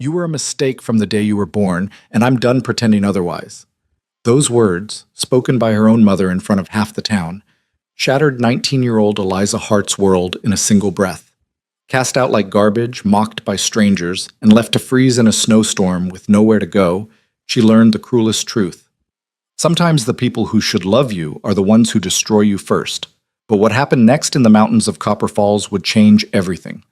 You were a mistake from the day you were born, and I'm done pretending otherwise. Those words, spoken by her own mother in front of half the town, shattered 19-year-old Eliza Hart's world in a single breath. Cast out like garbage, mocked by strangers, and left to freeze in a snowstorm with nowhere to go, she learned the cruelest truth. Sometimes the people who should love you are the ones who destroy you first. But what happened next in the mountains of Copper Falls would change everything.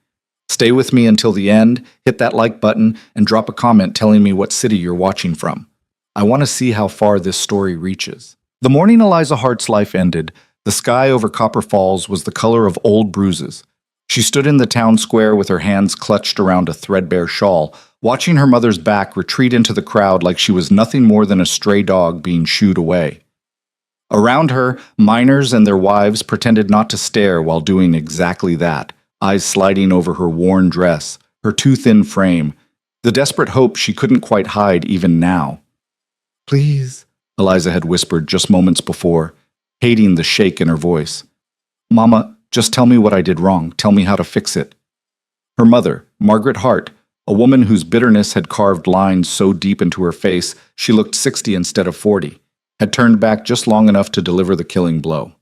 Stay with me until the end, hit that like button, and drop a comment telling me what city you're watching from. I want to see how far this story reaches. The morning Eliza Hart's life ended, the sky over Copper Falls was the color of old bruises. She stood in the town square with her hands clutched around a threadbare shawl, watching her mother's back retreat into the crowd like she was nothing more than a stray dog being shooed away. Around her, miners and their wives pretended not to stare while doing exactly that, eyes sliding over her worn dress, her too-thin frame, the desperate hope she couldn't quite hide even now. "Please," Eliza had whispered just moments before, hating the shake in her voice. "Mama, just tell me what I did wrong. Tell me how to fix it." Her mother, Margaret Hart, a woman whose bitterness had carved lines so deep into her face she looked 60 instead of 40, had turned back just long enough to deliver the killing blow.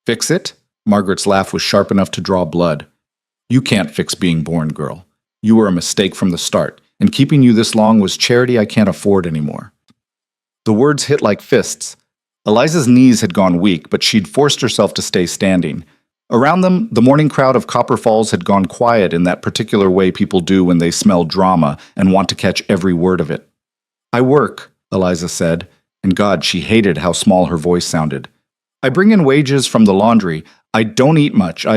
"Fix it?" Margaret's laugh was sharp enough to draw blood. "You can't fix being born, girl. You were a mistake from the start, and keeping you this long was charity I can't afford anymore." The words hit like fists. Eliza's knees had gone weak, but she'd forced herself to stay standing. Around them, the morning crowd of Copper Falls had gone quiet in that particular way people do when they smell drama and want to catch every word of it. "I work," Eliza said, and God, she hated how small her voice sounded. "I bring in wages from the laundry. I don't eat much.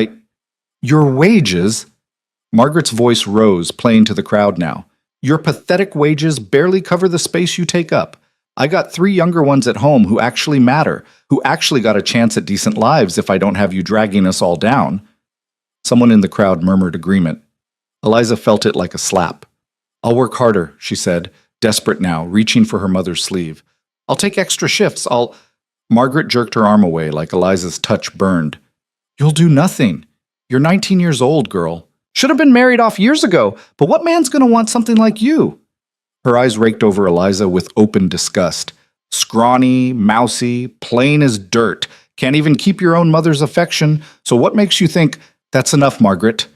Your wages?" Margaret's voice rose, playing to the crowd now. "Your pathetic wages barely cover the space you take up. I got 3 younger ones at home who actually matter, who actually got a chance at decent lives if I don't have you dragging us all down." Someone in the crowd murmured agreement. Eliza felt it like a slap. "I'll work harder," she said, desperate now, reaching for her mother's sleeve. "I'll take extra shifts. Margaret jerked her arm away like Eliza's touch burned. "You'll do nothing. You're 19 years old, girl. Should have been married off years ago, but what man's gonna want something like you?" Her eyes raked over Eliza with open disgust. "Scrawny, mousy, plain as dirt. Can't even keep your own mother's affection. So what makes you think, 'That's enough, Margaret'?"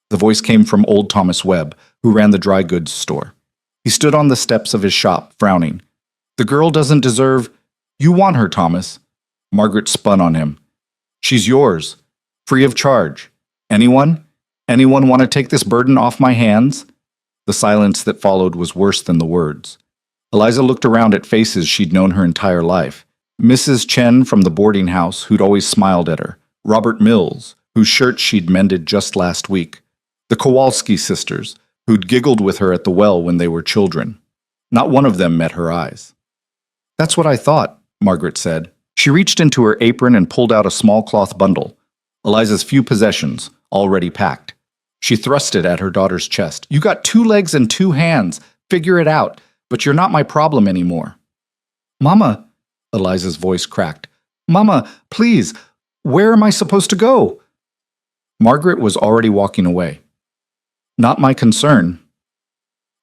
The voice came from old Thomas Webb, who ran the dry goods store. He stood on the steps of his shop, frowning. "The girl doesn't deserve—" "You want her, Thomas." Margaret spun on him. "She's yours. Free of charge. Anyone? Anyone want to take this burden off my hands?" The silence that followed was worse than the words. Eliza looked around at faces she'd known her entire life. Mrs. Chen from the boarding house, who'd always smiled at her. Robert Mills, whose shirt she'd mended just last week. The Kowalski sisters, who'd giggled with her at the well when they were children. Not one of them met her eyes. "That's what I thought," Margaret said. She reached into her apron and pulled out a small cloth bundle. Eliza's few possessions, already packed. She thrust it at her daughter's chest. "You got 2 legs and 2 hands. Figure it out. But you're not my problem anymore." "Mama," Eliza's voice cracked. "Mama, please, where am I supposed to go?" Margaret was already walking away. "Not my concern."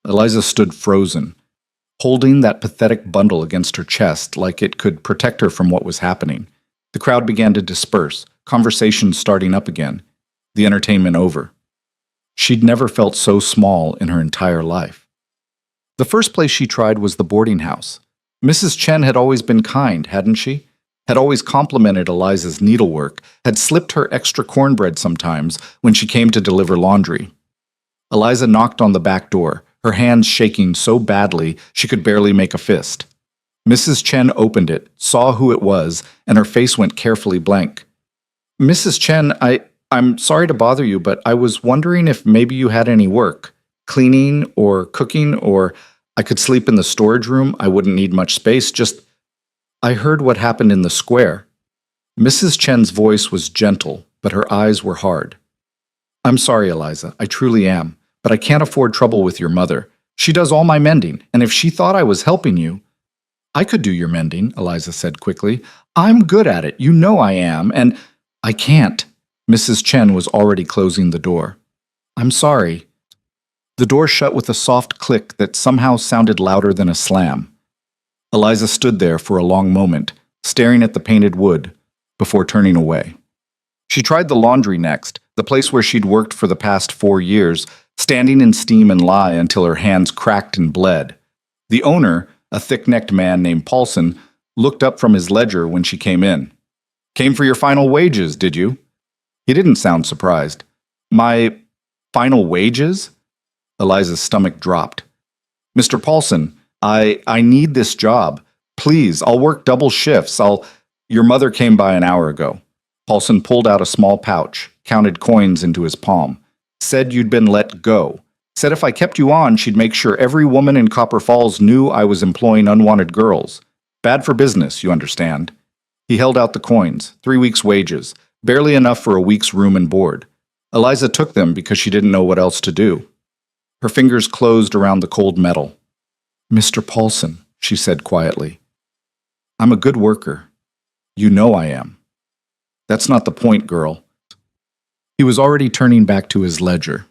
Eliza stood frozen, holding that pathetic bundle against her chest like it could protect her from what was happening. The crowd began to disperse, conversation starting up again, the entertainment over. She'd never felt so small in her entire life. The first place she tried was the boarding house. Mrs. Chen had always been kind, hadn't she? Had always complimented Eliza's needlework, had slipped her extra cornbread sometimes when she came to deliver laundry. Eliza knocked on the back door, her hands shaking so badly she could barely make a fist. Mrs. Chen opened it, saw who it was, and her face went carefully blank. "Mrs. Chen, I'm sorry to bother you, but I was wondering if maybe you had any work. Cleaning or cooking, or I could sleep in the storage room. I wouldn't need much space. I heard what happened in the square." Mrs. Chen's voice was gentle, but her eyes were hard. "I'm sorry, Eliza. I truly am. But I can't afford trouble with your mother. She does all my mending, and if she thought I was helping you—" "I could do your mending," Eliza said quickly. "I'm good at it. You know I am, and—" "I can't." Mrs. Chen was already closing the door. "I'm sorry." The door shut with a soft click that somehow sounded louder than a slam. Eliza stood there for a long moment, staring at the painted wood, before turning away. She tried the laundry next, the place where she'd worked for the past 4 years, standing in steam and lye until her hands cracked and bled. The owner, a thick-necked man named Paulson, looked up from his ledger when she came in. "Came for your final wages, did you?" He didn't sound surprised. "My final wages?" Eliza's stomach dropped. "Mr. Paulson, I need this job. Please, I'll work double shifts. Your mother came by an hour ago." Paulson pulled out a small pouch, counted coins into his palm. "Said you'd been let go. Said if I kept you on, she'd make sure every woman in Copper Falls knew I was employing unwanted girls. Bad for business, you understand." He held out the coins, 3 weeks' wages, barely enough for a week's room and board. Eliza took them because she didn't know what else to do. Her fingers closed around the cold metal. "Mr. Paulson," she said quietly, "I'm a good worker. You know I am." "That's not the point, girl." He was already turning back to his ledger.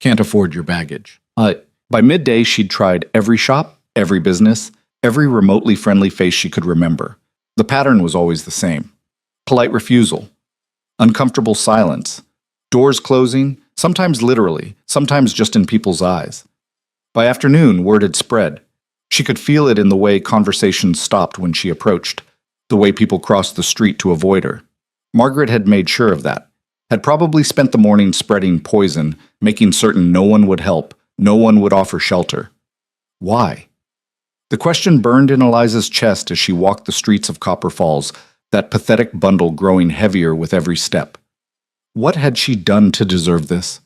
"Can't afford your baggage." By midday, she'd tried every shop, every business, every remotely friendly face she could remember. The pattern was always the same. Polite refusal. Uncomfortable silence. Doors closing, sometimes literally, sometimes just in people's eyes. By afternoon, word had spread. She could feel it in the way conversations stopped when she approached, the way people crossed the street to avoid her. Margaret had made sure of that, had probably spent the morning spreading poison, making certain no one would help, no one would offer shelter. Why? The question burned in Eliza's chest as she walked the streets of Copper Falls, that pathetic bundle growing heavier with every step. What had she done to deserve this?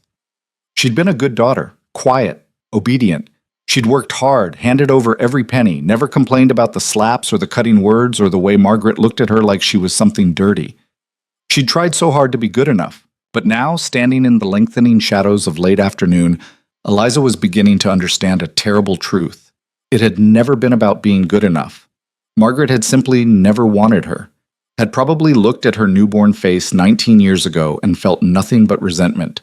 She'd been a good daughter, quiet, obedient. She'd worked hard, handed over every penny, never complained about the slaps or the cutting words or the way Margaret looked at her like she was something dirty. She'd tried so hard to be good enough, but now, standing in the lengthening shadows of late afternoon, Eliza was beginning to understand a terrible truth. It had never been about being good enough. Margaret had simply never wanted her, had probably looked at her newborn face 19 years ago and felt nothing but resentment,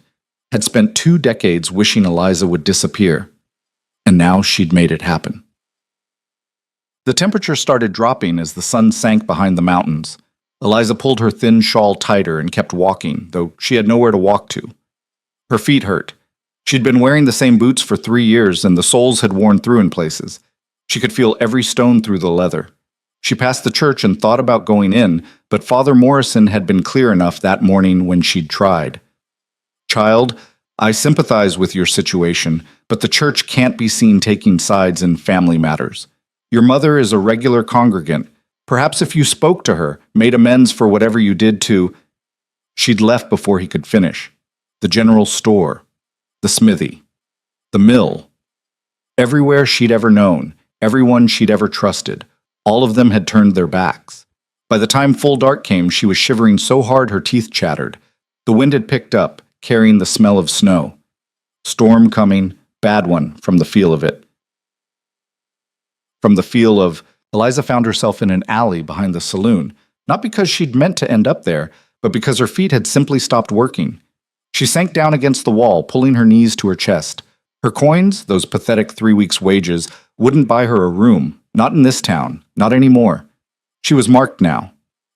had spent 2 decades wishing Eliza would disappear, and now she'd made it happen. The temperature started dropping as the sun sank behind the mountains. Eliza pulled her thin shawl tighter and kept walking, though she had nowhere to walk to. Her feet hurt. She'd been wearing the same boots for 3 years, and the soles had worn through in places. She could feel every stone through the leather. She passed the church and thought about going in, but Father Morrison had been clear enough that morning when she'd tried. "Child, I sympathize with your situation, but the church can't be seen taking sides in family matters. Your mother is a regular congregant. Perhaps if you spoke to her, made amends for whatever you did to—" She'd left before he could finish. The general store, the smithy, the mill. Everywhere she'd ever known, everyone she'd ever trusted, all of them had turned their backs. By the time full dark came, she was shivering so hard her teeth chattered. The wind had picked up, carrying the smell of snow. Storm coming, bad one, from the feel of it. From the feel of, Eliza found herself in an alley behind the saloon, not because she'd meant to end up there, but because her feet had simply stopped working. She sank down against the wall, pulling her knees to her chest. Her coins, those pathetic 3 weeks' wages, wouldn't buy her a room, not in this town, not anymore. She was marked now,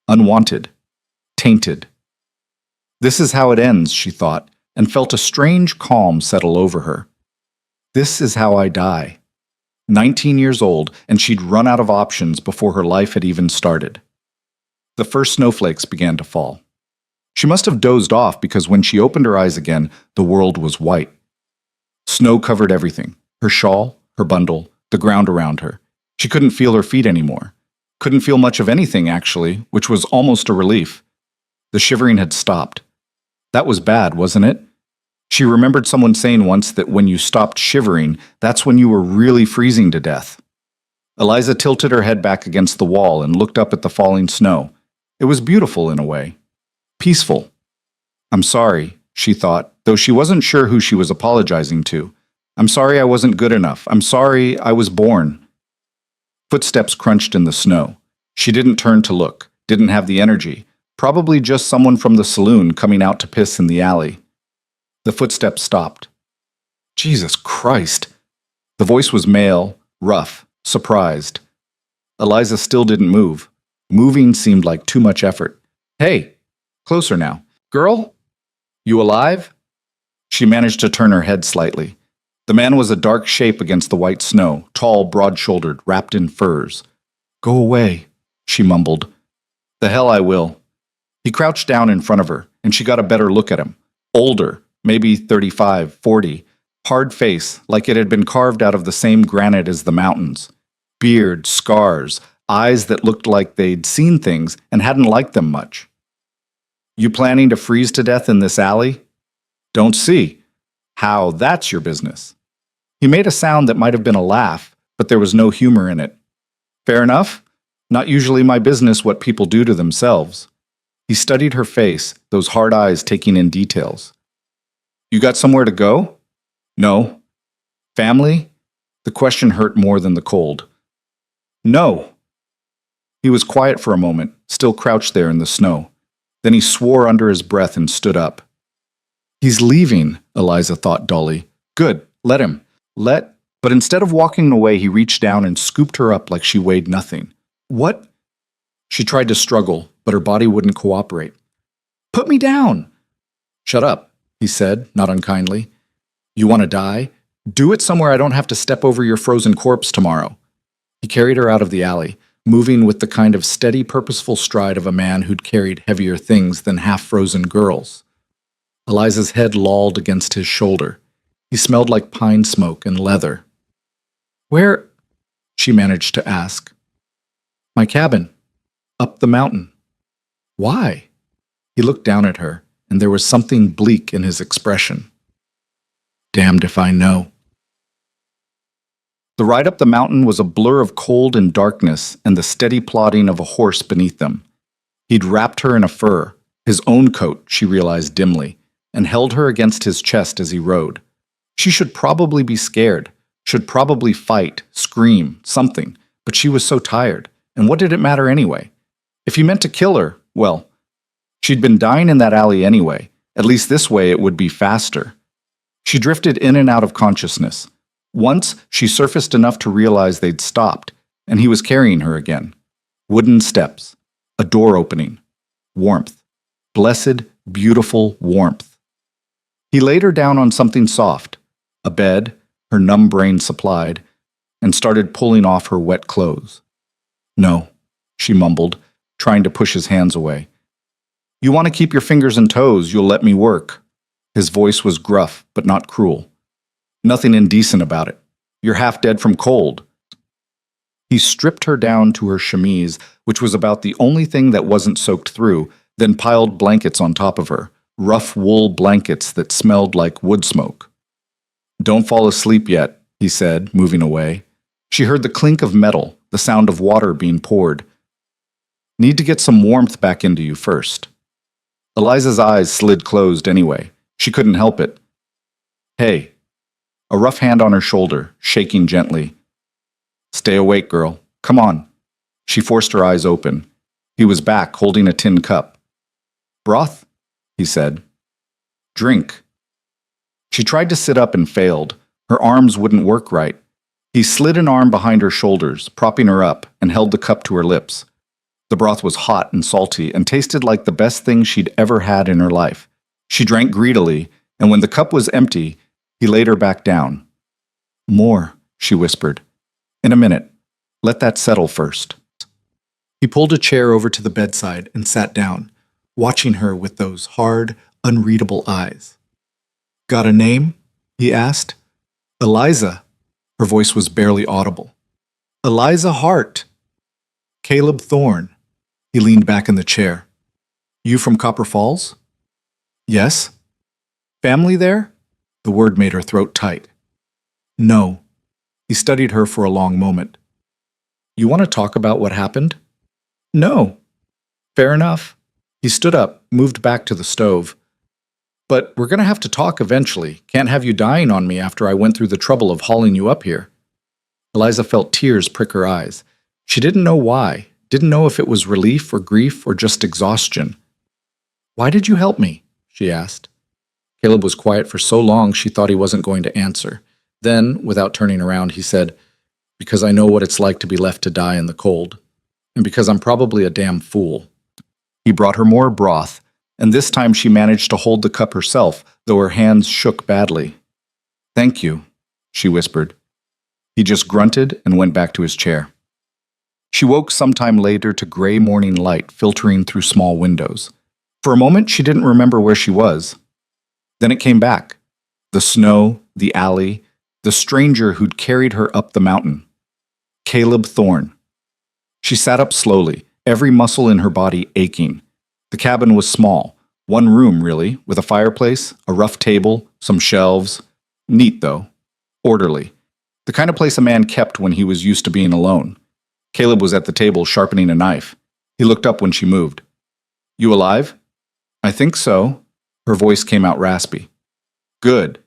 unwanted, tainted. This is how it ends, she thought, and felt a strange calm settle over her. This is how I die. 19 years old, and she'd run out of options before her life had even started. The first snowflakes began to fall. She must have dozed off because when she opened her eyes again, the world was white. Snow covered everything, her shawl, her bundle, the ground around her. She couldn't feel her feet anymore. Couldn't feel much of anything, actually, which was almost a relief. The shivering had stopped. That was bad, wasn't it? She remembered someone saying once that when you stopped shivering, that's when you were really freezing to death. Eliza tilted her head back against the wall and looked up at the falling snow. It was beautiful in a way. Peaceful. "I'm sorry," she thought, though she wasn't sure who she was apologizing to. "I'm sorry I wasn't good enough. I'm sorry I was born." Footsteps crunched in the snow. She didn't turn to look, didn't have the energy. Probably just someone from the saloon coming out to piss in the alley. The footsteps stopped. Jesus Christ. The voice was male, rough, surprised. Eliza still didn't move. Moving seemed like too much effort. Hey, closer now. Girl? You alive? She managed to turn her head slightly. The man was a dark shape against the white snow, tall, broad-shouldered, wrapped in furs. Go away, she mumbled. The hell I will. He crouched down in front of her, and she got a better look at him. Older, maybe 35, 40. Hard face, like it had been carved out of the same granite as the mountains. Beard, scars, eyes that looked like they'd seen things and hadn't liked them much. You planning to freeze to death in this alley? Don't see. How, that's your business. He made a sound that might have been a laugh, but there was no humor in it. Fair enough. Not usually my business what people do to themselves. He studied her face, those hard eyes taking in details. You got somewhere to go? No. Family? The question hurt more than the cold. No. He was quiet for a moment, still crouched there in the snow. Then he swore under his breath and stood up. He's leaving, Eliza thought dully. Good, let him. But instead of walking away, he reached down and scooped her up like she weighed nothing. What? She tried to struggle, but her body wouldn't cooperate. Put me down! Shut up, he said, not unkindly. You want to die? Do it somewhere I don't have to step over your frozen corpse tomorrow. He carried her out of the alley, moving with the kind of steady, purposeful stride of a man who'd carried heavier things than half-frozen girls. Eliza's head lolled against his shoulder. He smelled like pine smoke and leather. Where? She managed to ask. My cabin. Up the mountain. Why? He looked down at her, and there was something bleak in his expression. Damned if I know. The ride up the mountain was a blur of cold and darkness and the steady plodding of a horse beneath them. He'd wrapped her in a fur, his own coat, she realized dimly, and held her against his chest as he rode. She should probably be scared, should probably fight, scream, something, but she was so tired, and what did it matter anyway? If he meant to kill her, well, she'd been dying in that alley anyway. At least this way it would be faster. She drifted in and out of consciousness. Once, she surfaced enough to realize they'd stopped, and he was carrying her again. Wooden steps, a door opening, warmth, blessed, beautiful warmth. He laid her down on something soft, a bed, her numb brain supplied, and started pulling off her wet clothes. No, she mumbled, trying to push his hands away. You want to keep your fingers and toes, you'll let me work. His voice was gruff, but not cruel. Nothing indecent about it. You're half dead from cold. He stripped her down to her chemise, which was about the only thing that wasn't soaked through, then piled blankets on top of her, rough wool blankets that smelled like wood smoke. Don't fall asleep yet, he said, moving away. She heard the clink of metal, the sound of water being poured. Need to get some warmth back into you first. Eliza's eyes slid closed anyway. She couldn't help it. Hey. A rough hand on her shoulder, shaking gently. Stay awake, girl. Come on. She forced her eyes open. He was back, holding a tin cup. Broth? He said. Drink. She tried to sit up and failed. Her arms wouldn't work right. He slid an arm behind her shoulders, propping her up, and held the cup to her lips. The broth was hot and salty and tasted like the best thing she'd ever had in her life. She drank greedily, and when the cup was empty, he laid her back down. More, she whispered. In a minute. Let that settle first. He pulled a chair over to the bedside and sat down, watching her with those hard, unreadable eyes. Got a name? He asked. Eliza. Her voice was barely audible. Eliza Hart. Caleb Thorne. He leaned back in the chair. You from Copper Falls? Yes. Family there? The word made her throat tight. No. He studied her for a long moment. You want to talk about what happened? No. Fair enough. He stood up, moved back to the stove. But we're going to have to talk eventually. Can't have you dying on me after I went through the trouble of hauling you up here. Eliza felt tears prick her eyes. She didn't know why, didn't know if it was relief or grief or just exhaustion. Why did you help me? She asked. Caleb was quiet for so long she thought he wasn't going to answer. Then, without turning around, he said, "Because I know what it's like to be left to die in the cold. And because I'm probably a damn fool." He brought her more broth, and this time she managed to hold the cup herself, though her hands shook badly. "Thank you," she whispered. He just grunted and went back to his chair. She woke sometime later to gray morning light filtering through small windows. For a moment, she didn't remember where she was. Then it came back. The snow, the alley, the stranger who'd carried her up the mountain. Caleb Thorne. She sat up slowly, every muscle in her body aching. The cabin was small. One room, really, with a fireplace, a rough table, some shelves. Neat, though. Orderly. The kind of place a man kept when he was used to being alone. Caleb was at the table sharpening a knife. He looked up when she moved. "You alive?" "I think so." Her voice came out raspy. "Good.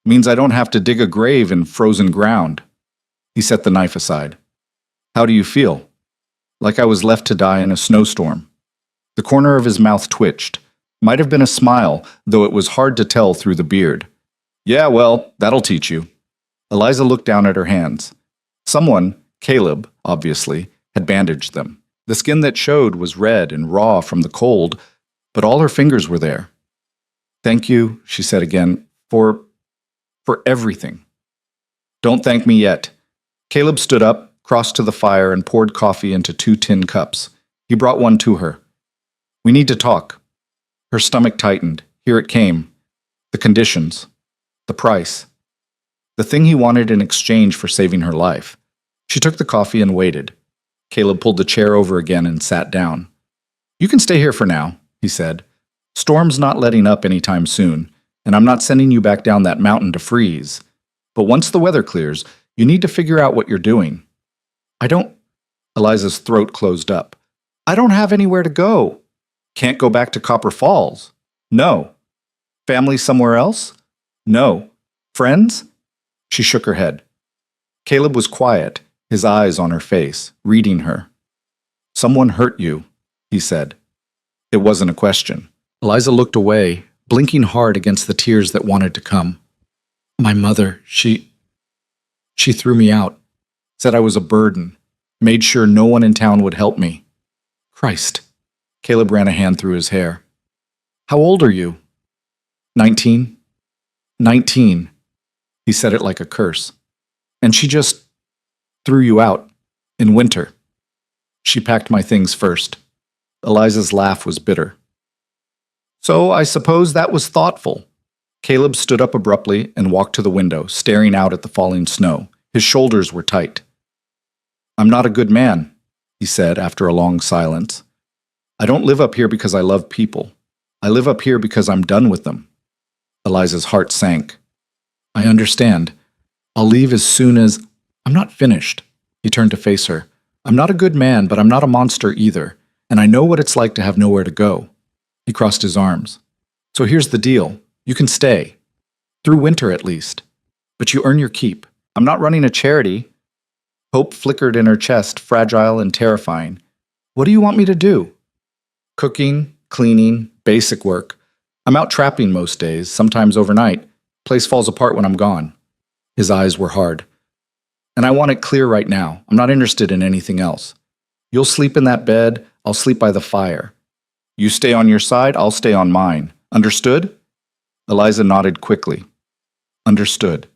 Means I don't have to dig a grave in frozen ground." He set the knife aside. "How do you feel?" "Like I was left to die in a snowstorm." The corner of his mouth twitched. Might have been a smile, though it was hard to tell through the beard. "Yeah, well, that'll teach you." Eliza looked down at her hands. Someone, Caleb, obviously, had bandaged them. The skin that showed was red and raw from the cold, but all her fingers were there. "Thank you," she said again, for everything." "Don't thank me yet." Caleb stood up, crossed to the fire, and poured coffee into 2 tin cups. He brought one to her. "We need to talk." Her stomach tightened. Here it came. The conditions. The price. The thing he wanted in exchange for saving her life. She took the coffee and waited. Caleb pulled the chair over again and sat down. "You can stay here for now," he said. "Storm's not letting up anytime soon, and I'm not sending you back down that mountain to freeze. But once the weather clears, you need to figure out what you're doing." "I don't—" Eliza's throat closed up. "I don't have anywhere to go." "Can't go back to Copper Falls?" "No." "Family somewhere else?" "No." "Friends?" She shook her head. Caleb was quiet, his eyes on her face, reading her. "Someone hurt you," he said. It wasn't a question. Eliza looked away, blinking hard against the tears that wanted to come. "My mother, she threw me out, said I was a burden, made sure no one in town would help me." "Christ." Caleb ran a hand through his hair. "How old are you?" 19. 19. He said it like a curse. "And she just threw you out in winter." "She packed my things first." Eliza's laugh was bitter. "So I suppose that was thoughtful." Caleb stood up abruptly and walked to the window, staring out at the falling snow. His shoulders were tight. "I'm not a good man," he said after a long silence. "I don't live up here because I love people. I live up here because I'm done with them." Eliza's heart sank. "I understand. I'll leave as soon as—" "I'm not finished." He turned to face her. "I'm not a good man, but I'm not a monster either, and I know what it's like to have nowhere to go." He crossed his arms. "So here's the deal. You can stay. Through winter at least. But you earn your keep. I'm not running a charity." Hope flickered in her chest, fragile and terrifying. "What do you want me to do?" "Cooking, cleaning, basic work. I'm out trapping most days, sometimes overnight. Place falls apart when I'm gone." His eyes were hard. "And I want it clear right now. I'm not interested in anything else. You'll sleep in that bed, I'll sleep by the fire. You stay on your side, I'll stay on mine. Understood?" Eliza nodded quickly. "Understood."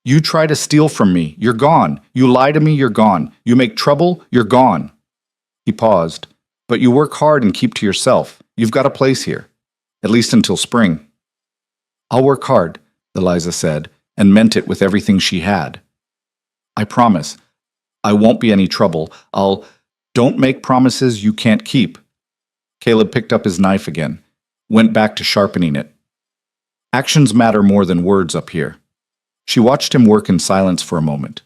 "You try to steal from me, you're gone. You lie to me, you're gone. You make trouble, you're gone." He paused. "But you work hard and keep to yourself. You've got a place here. At least until spring." "I'll work hard," Eliza said, and meant it with everything she had. "I promise. I won't be any trouble. Don't make promises you can't keep." Caleb picked up his knife again, went back to sharpening it. "Actions matter more than words up here." She watched him work in silence for a moment.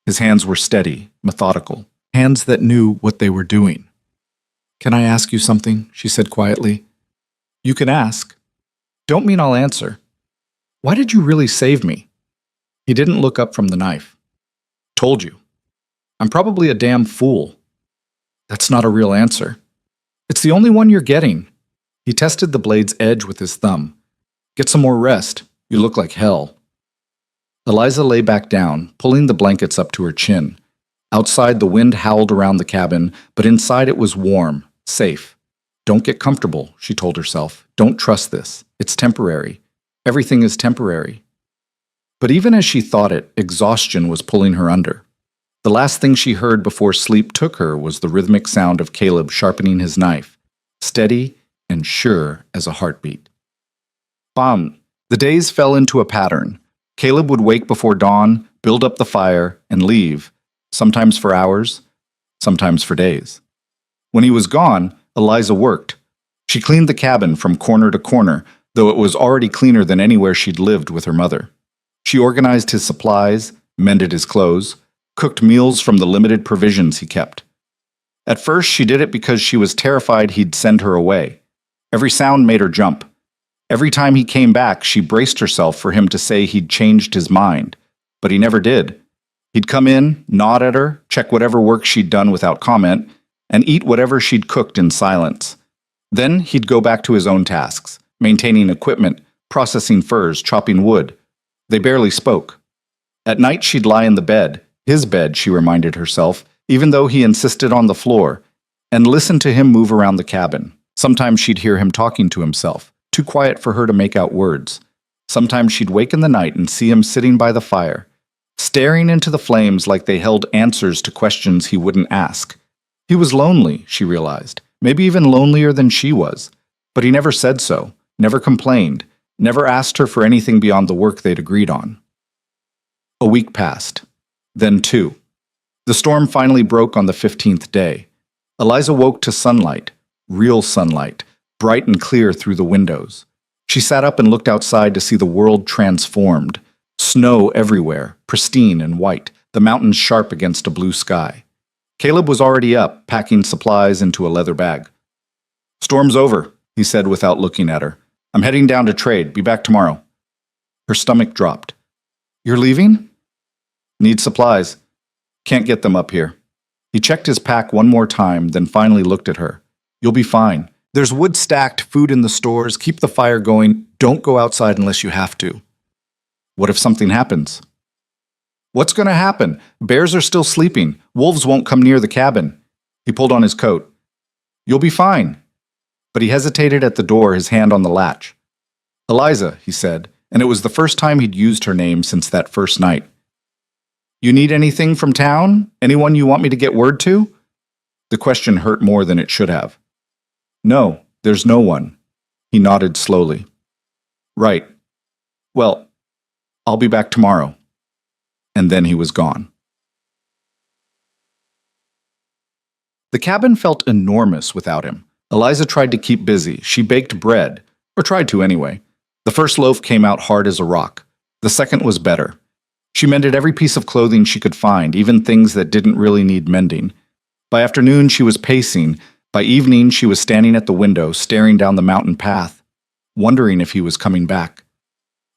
His hands were steady, methodical, hands that knew what they were doing. "Can I ask you something?" she said quietly. "You can ask. Don't mean I'll answer. Why did you really save me?" He didn't look up from the knife. "Told you. I'm probably a damn fool." "That's not a real answer." "It's the only one you're getting." He tested the blade's edge with his thumb. Get some more rest. You look like hell. Eliza lay back down, pulling the blankets up to her chin. Outside, the wind howled around the cabin, but inside it was warm, safe. Don't get comfortable, she told herself. Don't trust this. It's temporary. Everything is temporary. But even as she thought it, exhaustion was pulling her under. The last thing she heard before sleep took her was the rhythmic sound of Caleb sharpening his knife, steady and sure as a heartbeat. Bam! The days fell into a pattern. Caleb would wake before dawn, build up the fire, and leave, sometimes for hours, sometimes for days. When he was gone, Eliza worked. She cleaned the cabin from corner to corner, though it was already cleaner than anywhere she'd lived with her mother. She organized his supplies, mended his clothes, cooked meals from the limited provisions he kept. At first, she did it because she was terrified he'd send her away. Every sound made her jump. Every time he came back, she braced herself for him to say he'd changed his mind. But he never did. He'd come in, nod at her, check whatever work she'd done without comment, and eat whatever she'd cooked in silence. Then he'd go back to his own tasks, maintaining equipment, processing furs, chopping wood. They barely spoke. At night she'd lie in the bed, his bed, she reminded herself, even though he insisted on the floor, and listen to him move around the cabin. Sometimes she'd hear him talking to himself, too quiet for her to make out words. Sometimes she'd wake in the night and see him sitting by the fire, staring into the flames like they held answers to questions he wouldn't ask. He was lonely, she realized, maybe even lonelier than she was, but he never said so, never complained, never asked her for anything beyond the work they'd agreed on. A week passed, then 2. The storm finally broke on the 15th day. Eliza woke to sunlight, real sunlight, bright and clear through the windows. She sat up and looked outside to see the world transformed. Snow everywhere, pristine and white, the mountains sharp against a blue sky. Caleb was already up, packing supplies into a leather bag. "Storm's over," he said without looking at her. "I'm heading down to trade. Be back tomorrow." Her stomach dropped. "You're leaving?" "Need supplies. Can't get them up here." He checked his pack one more time, then finally looked at her. "You'll be fine. There's wood stacked, food in the stores, keep the fire going. Don't go outside unless you have to." "What if something happens?" "What's going to happen? Bears are still sleeping. Wolves won't come near the cabin." He pulled on his coat. "You'll be fine." But he hesitated at the door, his hand on the latch. "Eliza," he said, and it was the first time he'd used her name since that first night. "You need anything from town? Anyone you want me to get word to?" The question hurt more than it should have. "No, there's no one." He nodded slowly. "Right. Well, I'll be back tomorrow." And then he was gone. The cabin felt enormous without him. Eliza tried to keep busy. She baked bread, or tried to anyway. The first loaf came out hard as a rock. The second was better. She mended every piece of clothing she could find, even things that didn't really need mending. By afternoon, she was pacing. By evening, she was standing at the window, staring down the mountain path, wondering if he was coming back.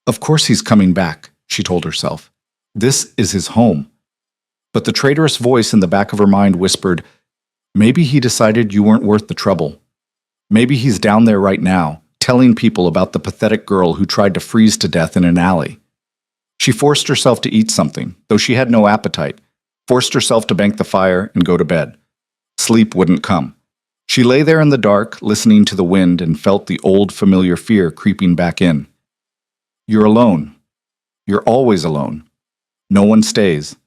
Of course he's coming back, she told herself. This is his home. But the traitorous voice in the back of her mind whispered, maybe he decided you weren't worth the trouble. Maybe he's down there right now, telling people about the pathetic girl who tried to freeze to death in an alley. She forced herself to eat something, though she had no appetite, forced herself to bank the fire and go to bed. Sleep wouldn't come. She lay there in the dark, listening to the wind, and felt the old familiar fear creeping back in. You're alone. You're always alone. No one stays.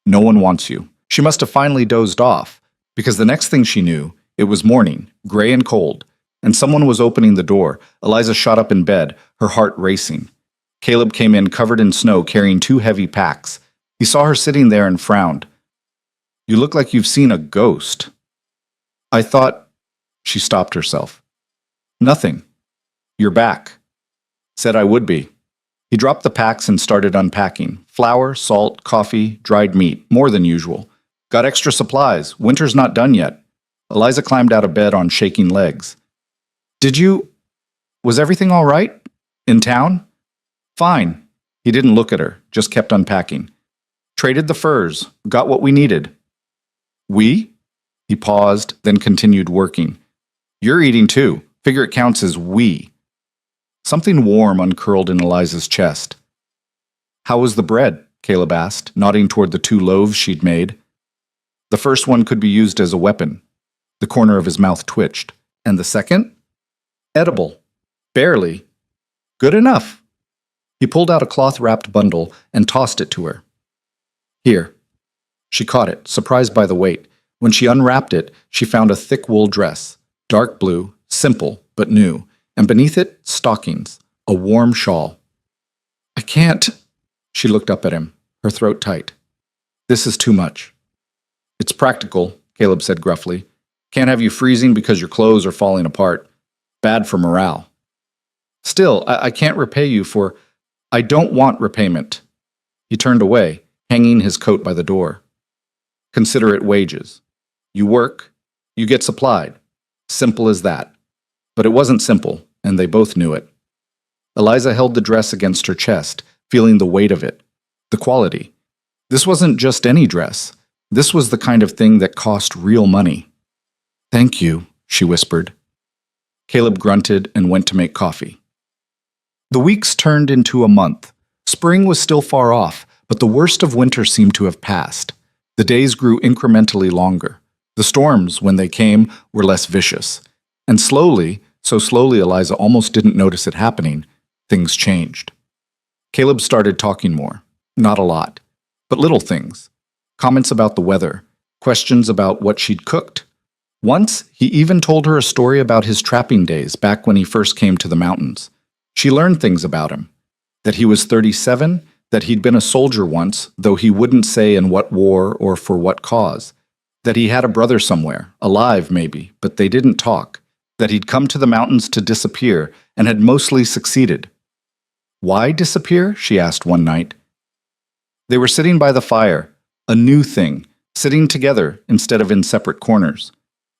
No one wants you. She must have finally dozed off, because the next thing she knew, it was morning, gray and cold, and someone was opening the door. Eliza shot up in bed, her heart racing. Caleb came in covered in snow, carrying 2 heavy packs. He saw her sitting there and frowned. You look like you've seen a ghost. I thought... She stopped herself. Nothing. You're back. Said I would be. He dropped the packs and started unpacking. Flour, salt, coffee, dried meat, more than usual. Got extra supplies. Winter's not done yet. Eliza climbed out of bed on shaking legs. Was everything all right? In town? Fine. He didn't look at her, just kept unpacking. Traded the furs. Got what we needed. We? He paused, then continued working. You're eating too. Figure it counts as we. Something warm uncurled in Eliza's chest. "How was the bread?" Caleb asked, nodding toward the 2 loaves she'd made. "The first one could be used as a weapon." The corner of his mouth twitched. "And the second?" "Edible. Barely. Good enough." He pulled out a cloth-wrapped bundle and tossed it to her. "Here." She caught it, surprised by the weight. When she unwrapped it, she found a thick wool dress, dark blue, simple, but new, and beneath it, stockings, a warm shawl. "I can't." She looked up at him, her throat tight. "This is too much." "It's practical," Caleb said gruffly. "Can't have you freezing because your clothes are falling apart. Bad for morale." "Still, I can't repay you for—" "I don't want repayment." He turned away, hanging his coat by the door. "Consider it wages. You work, you get supplied. Simple as that." But it wasn't simple, and they both knew it. Eliza held the dress against her chest, feeling the weight of it, the quality. This wasn't just any dress. This was the kind of thing that cost real money. "Thank you," she whispered. Caleb grunted and went to make coffee. The weeks turned into a month. Spring was still far off, but the worst of winter seemed to have passed. The days grew incrementally longer. The storms, when they came, were less vicious. And slowly, so slowly Eliza almost didn't notice it happening, things changed. Caleb started talking more. Not a lot, but little things. Comments about the weather, questions about what she'd cooked. Once, he even told her a story about his trapping days back when he first came to the mountains. She learned things about him. That he was 37, that he'd been a soldier once, though he wouldn't say in what war or for what cause. That he had a brother somewhere, alive maybe, but they didn't talk. That he'd come to the mountains to disappear and had mostly succeeded. "Why disappear?" she asked one night. They were sitting by the fire, a new thing, sitting together instead of in separate corners.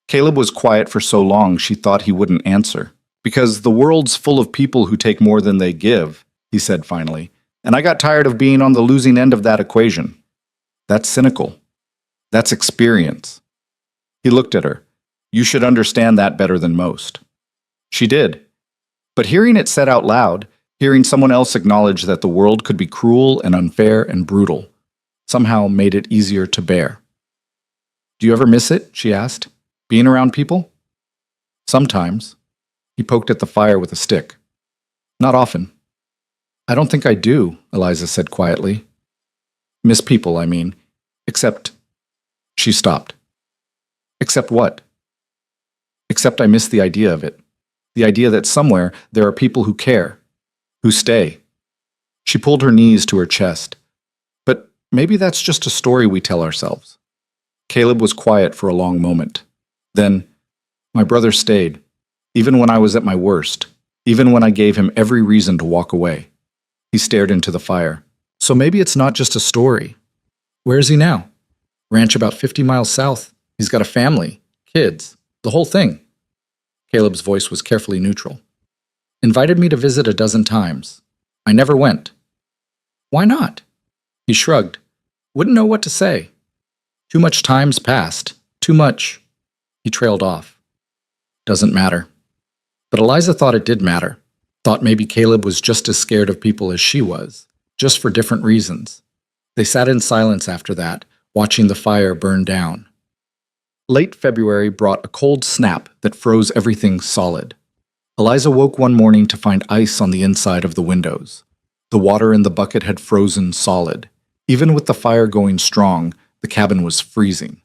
Caleb was quiet for so long she thought he wouldn't answer. "Because the world's full of people who take more than they give," he said finally, "and I got tired of being on the losing end of that equation. That's cynical. That's experience." He looked at her. "You should understand that better than most." She did. But hearing it said out loud, hearing someone else acknowledge that the world could be cruel and unfair and brutal, somehow made it easier to bear. "Do you ever miss it?" she asked. "Being around people?" "Sometimes." He poked at the fire with a stick. "Not often." "I don't think I do," Eliza said quietly. "Miss people, I mean. Except—" She stopped. "Except what?" "Except I miss the idea of it. The idea that somewhere there are people who care, who stay." She pulled her knees to her chest. "But maybe that's just a story we tell ourselves." Caleb was quiet for a long moment. Then, "My brother stayed, even when I was at my worst, even when I gave him every reason to walk away." He stared into the fire. "So maybe it's not just a story. Where is he now?" "Ranch about 50 miles south. He's got a family, kids, the whole thing." Caleb's voice was carefully neutral. "Invited me to visit a dozen times. I never went." "Why not?" He shrugged. "Wouldn't know what to say. Too much time's passed. Too much—" He trailed off. "Doesn't matter." But Eliza thought it did matter. Thought maybe Caleb was just as scared of people as she was, just for different reasons. They sat in silence after that, watching the fire burn down. Late February brought a cold snap that froze everything solid. Eliza woke one morning to find ice on the inside of the windows. The water in the bucket had frozen solid. Even with the fire going strong, the cabin was freezing.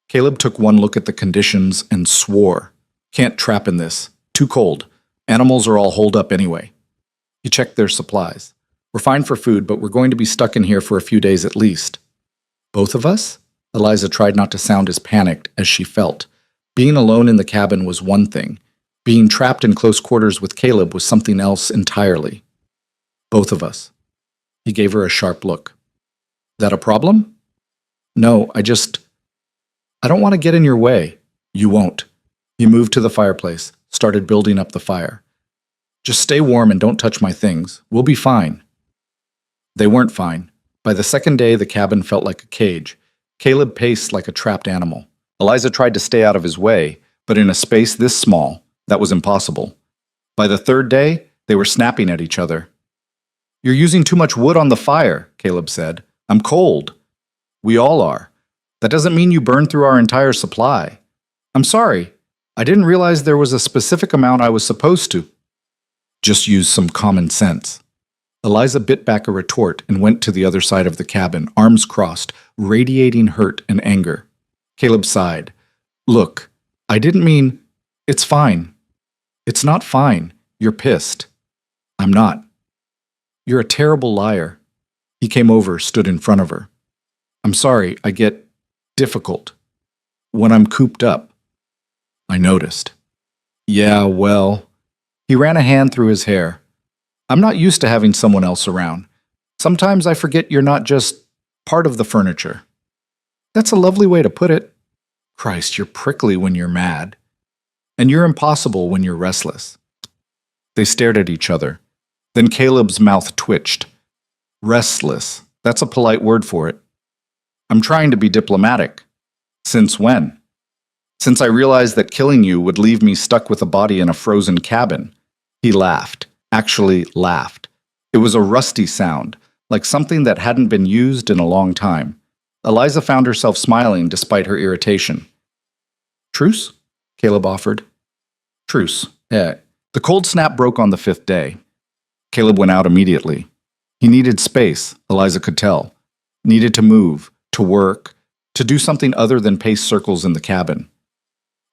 Caleb took one look at the conditions and swore. "Can't trap in this. Too cold. Animals are all holed up anyway." He checked their supplies. "We're fine for food, but we're going to be stuck in here for a few days at least." "Both of us?" Eliza tried not to sound as panicked as she felt. Being alone in the cabin was one thing. Being trapped in close quarters with Caleb was something else entirely. "Both of us." He gave her a sharp look. "That a problem?" "No, I don't want to get in your way." "You won't." He moved to the fireplace, started building up the fire. "Just stay warm and don't touch my things. We'll be fine." They weren't fine. By the second day, the cabin felt like a cage. Caleb paced like a trapped animal. Eliza tried to stay out of his way, but in a space this small, that was impossible. By the third day, They were snapping at each other. "You're using too much wood on the fire," Caleb said. "I'm cold." "We all are. That doesn't mean you burned through our entire supply." "I'm sorry. I didn't realize there was a specific amount I was supposed to." "Just use some common sense." Eliza bit back a retort and went to the other side of the cabin, arms crossed, radiating hurt and anger. Caleb sighed. "Look, I didn't mean—" "It's fine." "It's not fine. You're pissed." "I'm not." "You're a terrible liar." He came over, stood in front of her. "I'm sorry, I get difficult when I'm cooped up." "I noticed." "Yeah, well..." He ran a hand through his hair. "I'm not used to having someone else around. Sometimes I forget you're not just part of the furniture." "That's a lovely way to put it." "Christ, you're prickly when you're mad. And you're impossible when you're restless." They stared at each other. Then Caleb's mouth twitched. "Restless. That's a polite word for it." "I'm trying to be diplomatic." "Since when?" "Since I realized that killing you would leave me stuck with a body in a frozen cabin." He laughed. Actually laughed. It was a rusty sound, like something that hadn't been used in a long time. Eliza found herself smiling despite her irritation. "Truce?" Caleb offered. "Truce. The cold snap broke on the 5th day. Caleb went out immediately. He needed space, Eliza could tell. Needed to move, to work, to do something other than pace circles in the cabin.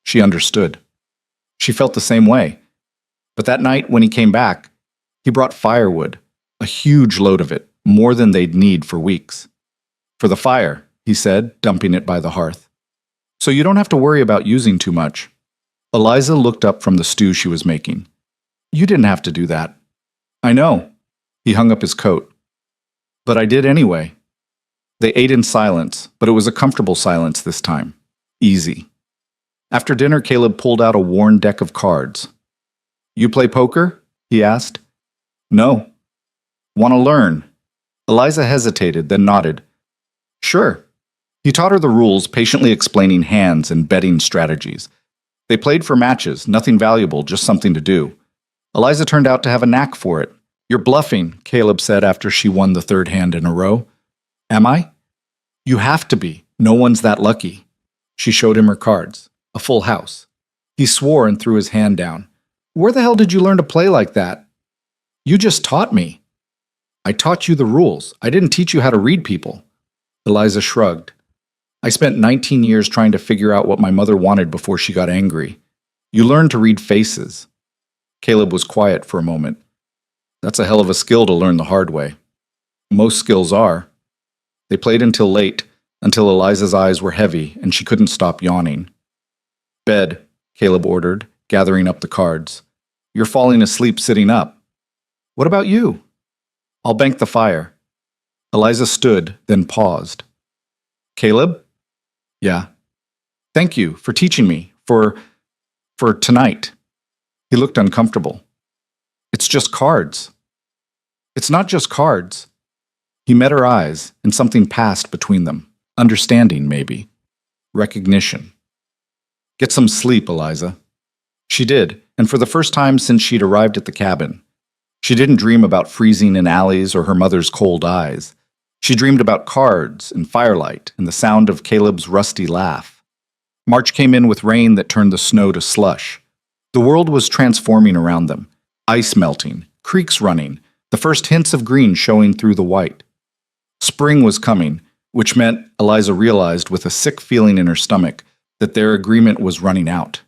She understood. She felt the same way. But that night when he came back, he brought firewood, a huge load of it, more than they'd need for weeks. "For the fire," he said, dumping it by the hearth. "So you don't have to worry about using too much." Eliza looked up from the stew she was making. "You didn't have to do that." "I know." He hung up his coat. "But I did anyway." They ate in silence, but it was a comfortable silence this time. Easy. After dinner, Caleb pulled out a worn deck of cards. "You play poker?" he asked. "No." "Want to learn?" Eliza hesitated, then nodded. "Sure." He taught her the rules, patiently explaining hands and betting strategies. They played for matches, nothing valuable, just something to do. Eliza turned out to have a knack for it. "You're bluffing," Caleb said after she won the 3rd hand in a row. "Am I?" "You have to be. No one's that lucky." She showed him her cards. A full house. He swore and threw his hand down. "Where the hell did you learn to play like that?" "You just taught me." "I taught you the rules. I didn't teach you how to read people." Eliza shrugged. "I spent 19 years trying to figure out what my mother wanted before she got angry. You learn to read faces." Caleb was quiet for a moment. "That's a hell of a skill to learn the hard way." "Most skills are." They played until late, until Eliza's eyes were heavy and she couldn't stop yawning. "Bed," Caleb ordered, gathering up the cards. "You're falling asleep sitting up." "What about you?" "I'll bank the fire." Eliza stood, then paused. "Caleb?" "Yeah." "Thank you for teaching me, for tonight." He looked uncomfortable. "It's just cards." "It's not just cards." He met her eyes, and something passed between them. Understanding, maybe. Recognition. "Get some sleep, Eliza." She did, and for the first time since she'd arrived at the cabin. She didn't dream about freezing in alleys or her mother's cold eyes. She dreamed about cards and firelight and the sound of Caleb's rusty laugh. March came in with rain that turned the snow to slush. The world was transforming around them. Ice melting, creeks running, the first hints of green showing through the white. Spring was coming, which meant, Eliza realized with a sick feeling in her stomach, that their agreement was running out.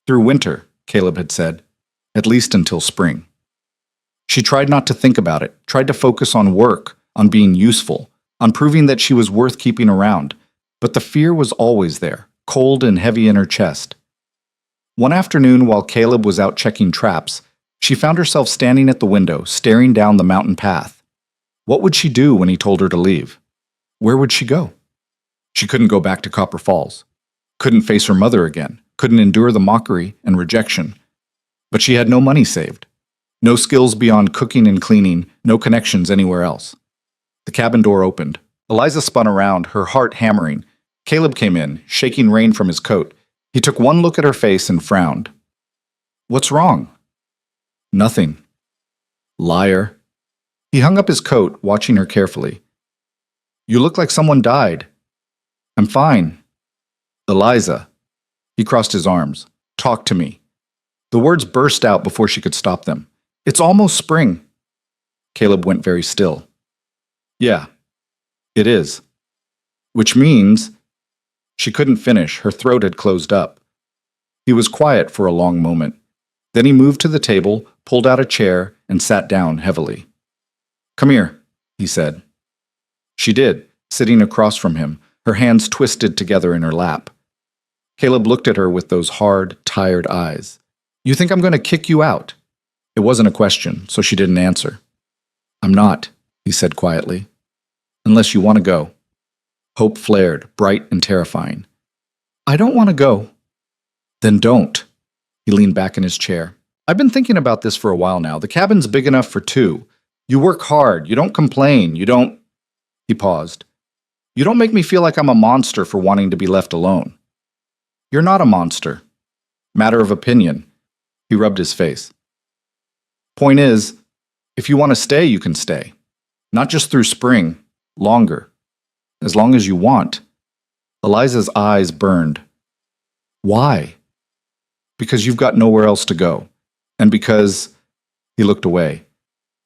Through winter, Caleb had said, at least until spring. She tried not to think about it, tried to focus on work, on being useful, on proving that she was worth keeping around, but the fear was always there, cold and heavy in her chest. One afternoon, while Caleb was out checking traps, she found herself standing at the window, staring down the mountain path. What would she do when he told her to leave? Where would she go? She couldn't go back to Copper Falls. Couldn't face her mother again. Couldn't endure the mockery and rejection. But she had no money saved. No skills beyond cooking and cleaning, no connections anywhere else. The cabin door opened. Eliza spun around, her heart hammering. Caleb came in, shaking rain from his coat. He took one look at her face and frowned. "What's wrong?" "Nothing." Liar. He hung up his coat, watching her carefully. You look like someone died. I'm fine. Eliza. He crossed his arms. Talk to me. The words burst out before she could stop them. It's almost spring. Caleb went very still. Yeah, it is. Which means... She couldn't finish. Her throat had closed up. He was quiet for a long moment. Then he moved to the table, pulled out a chair, and sat down heavily. Come here, he said. She did, sitting across from him, her hands twisted together in her lap. Caleb looked at her with those hard, tired eyes. You think I'm going to kick you out? It wasn't a question, so she didn't answer. I'm not, he said quietly. Unless you want to go. Hope flared, bright and terrifying. I don't want to go. Then don't. He leaned back in his chair. I've been thinking about this for a while now. The cabin's big enough for two. You work hard. You don't complain. You don't... He paused. You don't make me feel like I'm a monster for wanting to be left alone. You're not a monster. Matter of opinion. He rubbed his face. Point is, if you want to stay, you can stay. Not just through spring. Longer. As long as you want. Eliza's eyes burned. Why? Because you've got nowhere else to go. And because... He looked away.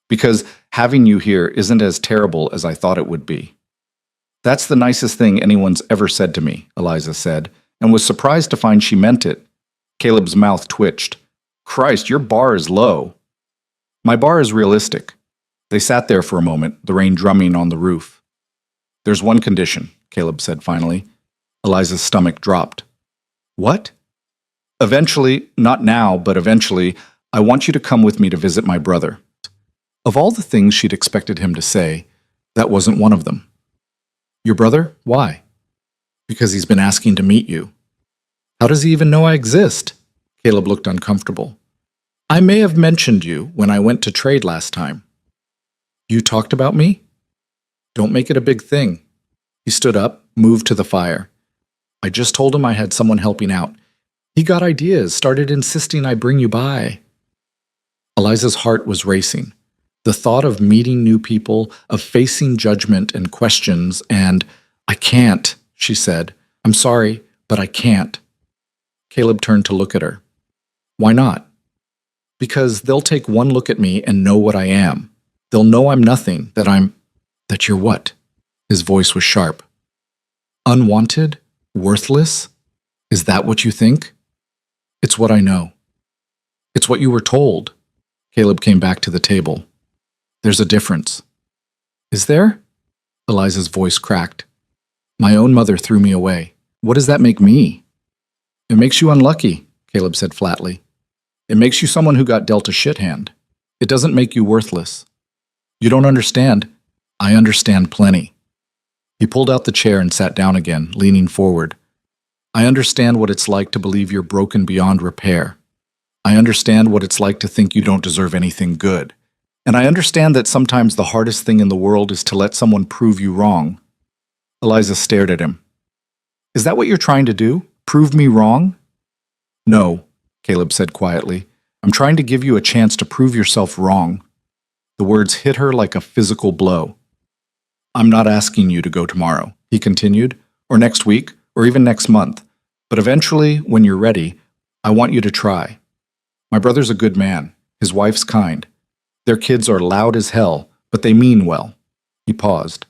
Because having you here isn't as terrible as I thought it would be. That's the nicest thing anyone's ever said to me, Eliza said, and was surprised to find she meant it. Caleb's mouth twitched. Christ, your bar is low. My bar is realistic. They sat there for a moment, the rain drumming on the roof. There's one condition, Caleb said finally. Eliza's stomach dropped. What? Eventually, not now, but eventually, I want you to come with me to visit my brother. Of all the things she'd expected him to say, that wasn't one of them. Your brother? Why? Because he's been asking to meet you. How does he even know I exist? Caleb looked uncomfortable. I may have mentioned you when I went to trade last time. You talked about me? Don't make it a big thing. He stood up, moved to the fire. I just told him I had someone helping out. He got ideas, started insisting I bring you by. Eliza's heart was racing. The thought of meeting new people, of facing judgment and questions, and I can't, she said. I'm sorry, but I can't. Caleb turned to look at her. Why not? Because they'll take one look at me and know what I am. They'll know I'm nothing, that you're what? His voice was sharp. Unwanted? Worthless? Is that what you think? It's what I know. It's what you were told. Caleb came back to the table. There's a difference. Is there? Eliza's voice cracked. My own mother threw me away. What does that make me? It makes you unlucky, Caleb said flatly. It makes you someone who got dealt a shit hand. It doesn't make you worthless. You don't understand. I understand plenty. He pulled out the chair and sat down again, leaning forward. I understand what it's like to believe you're broken beyond repair. I understand what it's like to think you don't deserve anything good. And I understand that sometimes the hardest thing in the world is to let someone prove you wrong. Eliza stared at him. Is that what you're trying to do? Prove me wrong? No, Caleb said quietly. I'm trying to give you a chance to prove yourself wrong. The words hit her like a physical blow. I'm not asking you to go tomorrow, he continued, or next week, or even next month. But eventually, when you're ready, I want you to try. My brother's a good man. His wife's kind. Their kids are loud as hell, but they mean well. He paused.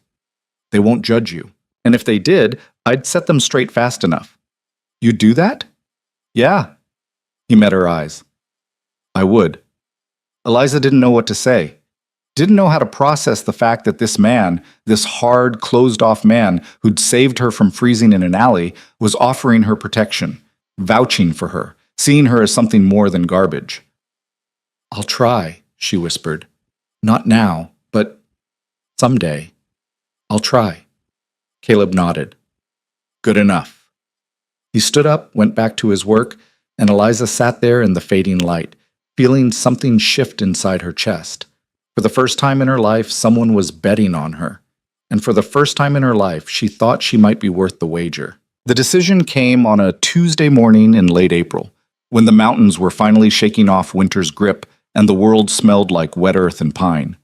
They won't judge you. And if they did, I'd set them straight fast enough. You'd do that? Yeah. He met her eyes. I would. Eliza didn't know what to say. Didn't know how to process the fact that this man, this hard, closed-off man who'd saved her from freezing in an alley, was offering her protection, vouching for her, seeing her as something more than garbage. I'll try, she whispered. Not now, but someday. I'll try. Caleb nodded. Good enough. He stood up, went back to his work, and Eliza sat there in the fading light, feeling something shift inside her chest. For the first time in her life, someone was betting on her. And for the first time in her life, she thought she might be worth the wager. The decision came on a Tuesday morning in late April, when the mountains were finally shaking off winter's grip and the world smelled like wet earth and pine.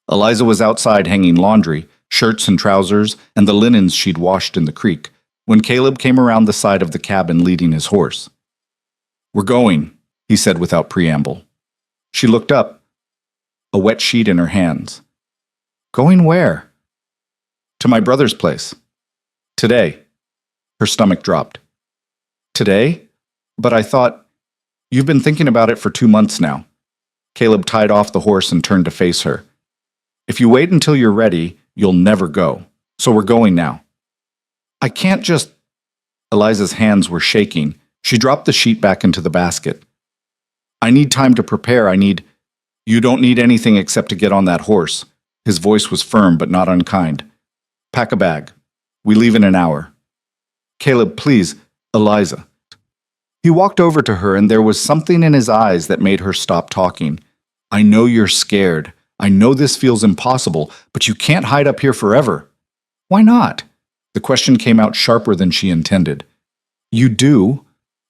Eliza was outside hanging laundry, shirts and trousers, and the linens she'd washed in the creek, when Caleb came around the side of the cabin leading his horse. "We're going," he said without preamble. She looked up, a wet sheet in her hands. "Going where?" "To my brother's place. Today." Her stomach dropped. "Today? But I thought, you've been thinking about it for 2 months now." Caleb tied off the horse and turned to face her. "If you wait until you're ready, you'll never go. So we're going now." "I can't just—" Eliza's hands were shaking. She dropped the sheet back into the basket. "I need time to prepare. You don't need anything except to get on that horse." His voice was firm but not unkind. "Pack a bag. We leave in an hour." "Caleb, please, Eliza." He walked over to her, and there was something in his eyes that made her stop talking. "I know you're scared. I know this feels impossible, but you can't hide up here forever." "Why not?" The question came out sharper than she intended. "You do?"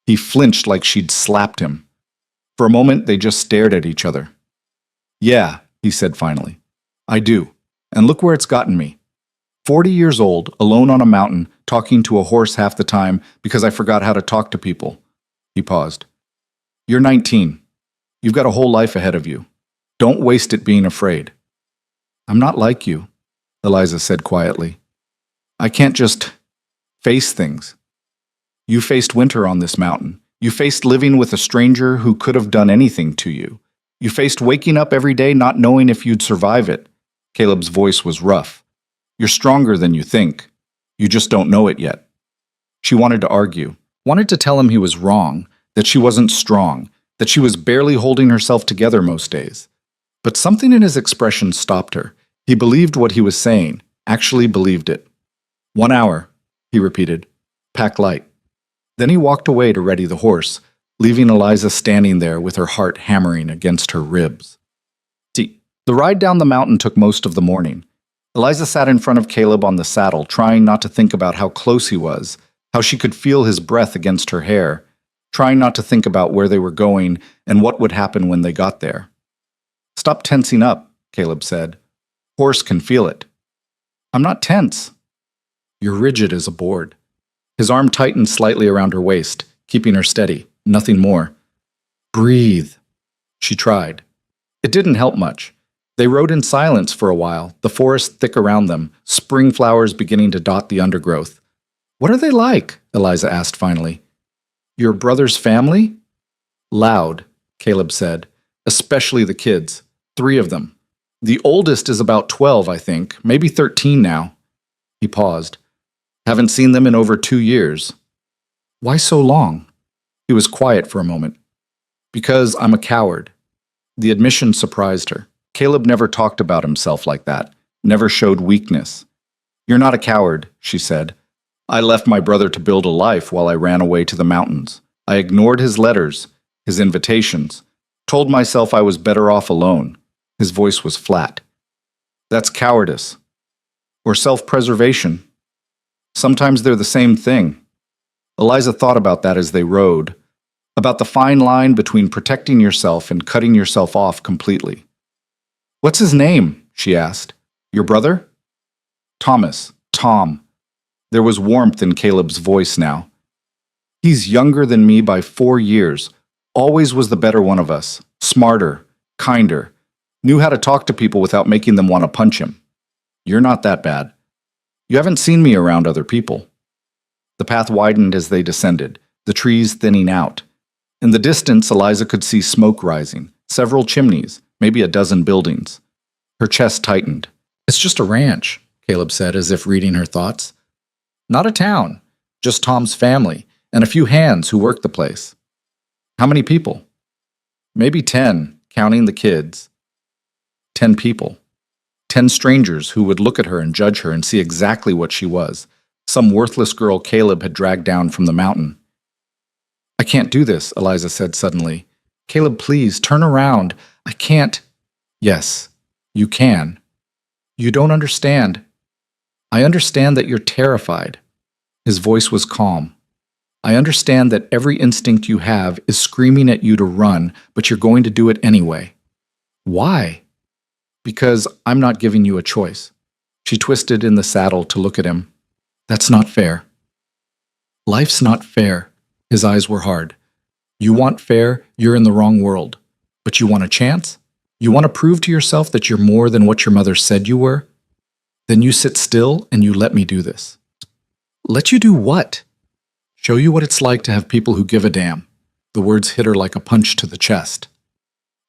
He flinched like she'd slapped him. For a moment, they just stared at each other. "Yeah," he said finally. "I do. And look where it's gotten me. 40 years old, alone on a mountain, talking to a horse half the time because I forgot how to talk to people." He paused. "You're 19. You've got a whole life ahead of you. Don't waste it being afraid." "I'm not like you," Eliza said quietly. "I can't just face things. You faced winter on this mountain. You faced living with a stranger who could have done anything to you. You faced waking up every day not knowing if you'd survive it." Caleb's voice was rough. "You're stronger than you think. You just don't know it yet." She wanted to argue, wanted to tell him he was wrong, that she wasn't strong, that she was barely holding herself together most days. But something in his expression stopped her. He believed what he was saying, actually believed it. 1 hour, he repeated. "Pack light." Then he walked away to ready the horse, leaving Eliza standing there with her heart hammering against her ribs. The ride down the mountain took most of the morning. Eliza sat in front of Caleb on the saddle, trying not to think about how close he was, how she could feel his breath against her hair, trying not to think about where they were going and what would happen when they got there. "Stop tensing up," Caleb said. "Horse can feel it." "I'm not tense." "You're rigid as a board." His arm tightened slightly around her waist, keeping her steady, nothing more. "Breathe." She tried. It didn't help much. They rode in silence for a while, the forest thick around them, spring flowers beginning to dot the undergrowth. "What are they like?" Eliza asked finally. "Your brother's family?" "Loud," Caleb said, "especially the kids. 3 of them. The oldest is about 12, I think, maybe 13 now." He paused. "Haven't seen them in over 2 years." "Why so long?" He was quiet for a moment. "Because I'm a coward." The admission surprised her. Caleb never talked about himself like that, never showed weakness. "You're not a coward," she said. "I left my brother to build a life while I ran away to the mountains. I ignored his letters, his invitations, told myself I was better off alone." His voice was flat. "That's cowardice. Or self-preservation. Sometimes they're the same thing." Eliza thought about that as they rode, about the fine line between protecting yourself and cutting yourself off completely. "What's his name?" she asked. "Your brother?" "Thomas. Tom." There was warmth in Caleb's voice now. "He's younger than me by 4 years. Always was the better one of us. Smarter. Kinder. Knew how to talk to people without making them want to punch him. You're not that bad. You haven't seen me around other people." The path widened as they descended, the trees thinning out. In the distance, Eliza could see smoke rising, several chimneys, maybe a dozen buildings. Her chest tightened. "It's just a ranch," Caleb said, as if reading her thoughts. "Not a town, just Tom's family, and a few hands who work the place." "How many people?" "Maybe 10, counting the kids." 10 people. 10 strangers who would look at her and judge her and see exactly what she was, some worthless girl Caleb had dragged down from the mountain. "I can't do this," Eliza said suddenly. "Caleb, please, turn around. I can't." "Yes, you can. You don't understand. I understand that you're terrified." His voice was calm. I understand that every instinct you have is screaming at you to run, but you're going to do it anyway. Why? Because I'm not giving you a choice. She twisted in the saddle to look at him. That's not fair. Life's not fair. His eyes were hard. You want fair, you're in the wrong world. But you want a chance? You want to prove to yourself that you're more than what your mother said you were? Then you sit still and you let me do this. Let you do what? Show you what it's like to have people who give a damn. The words hit her like a punch to the chest.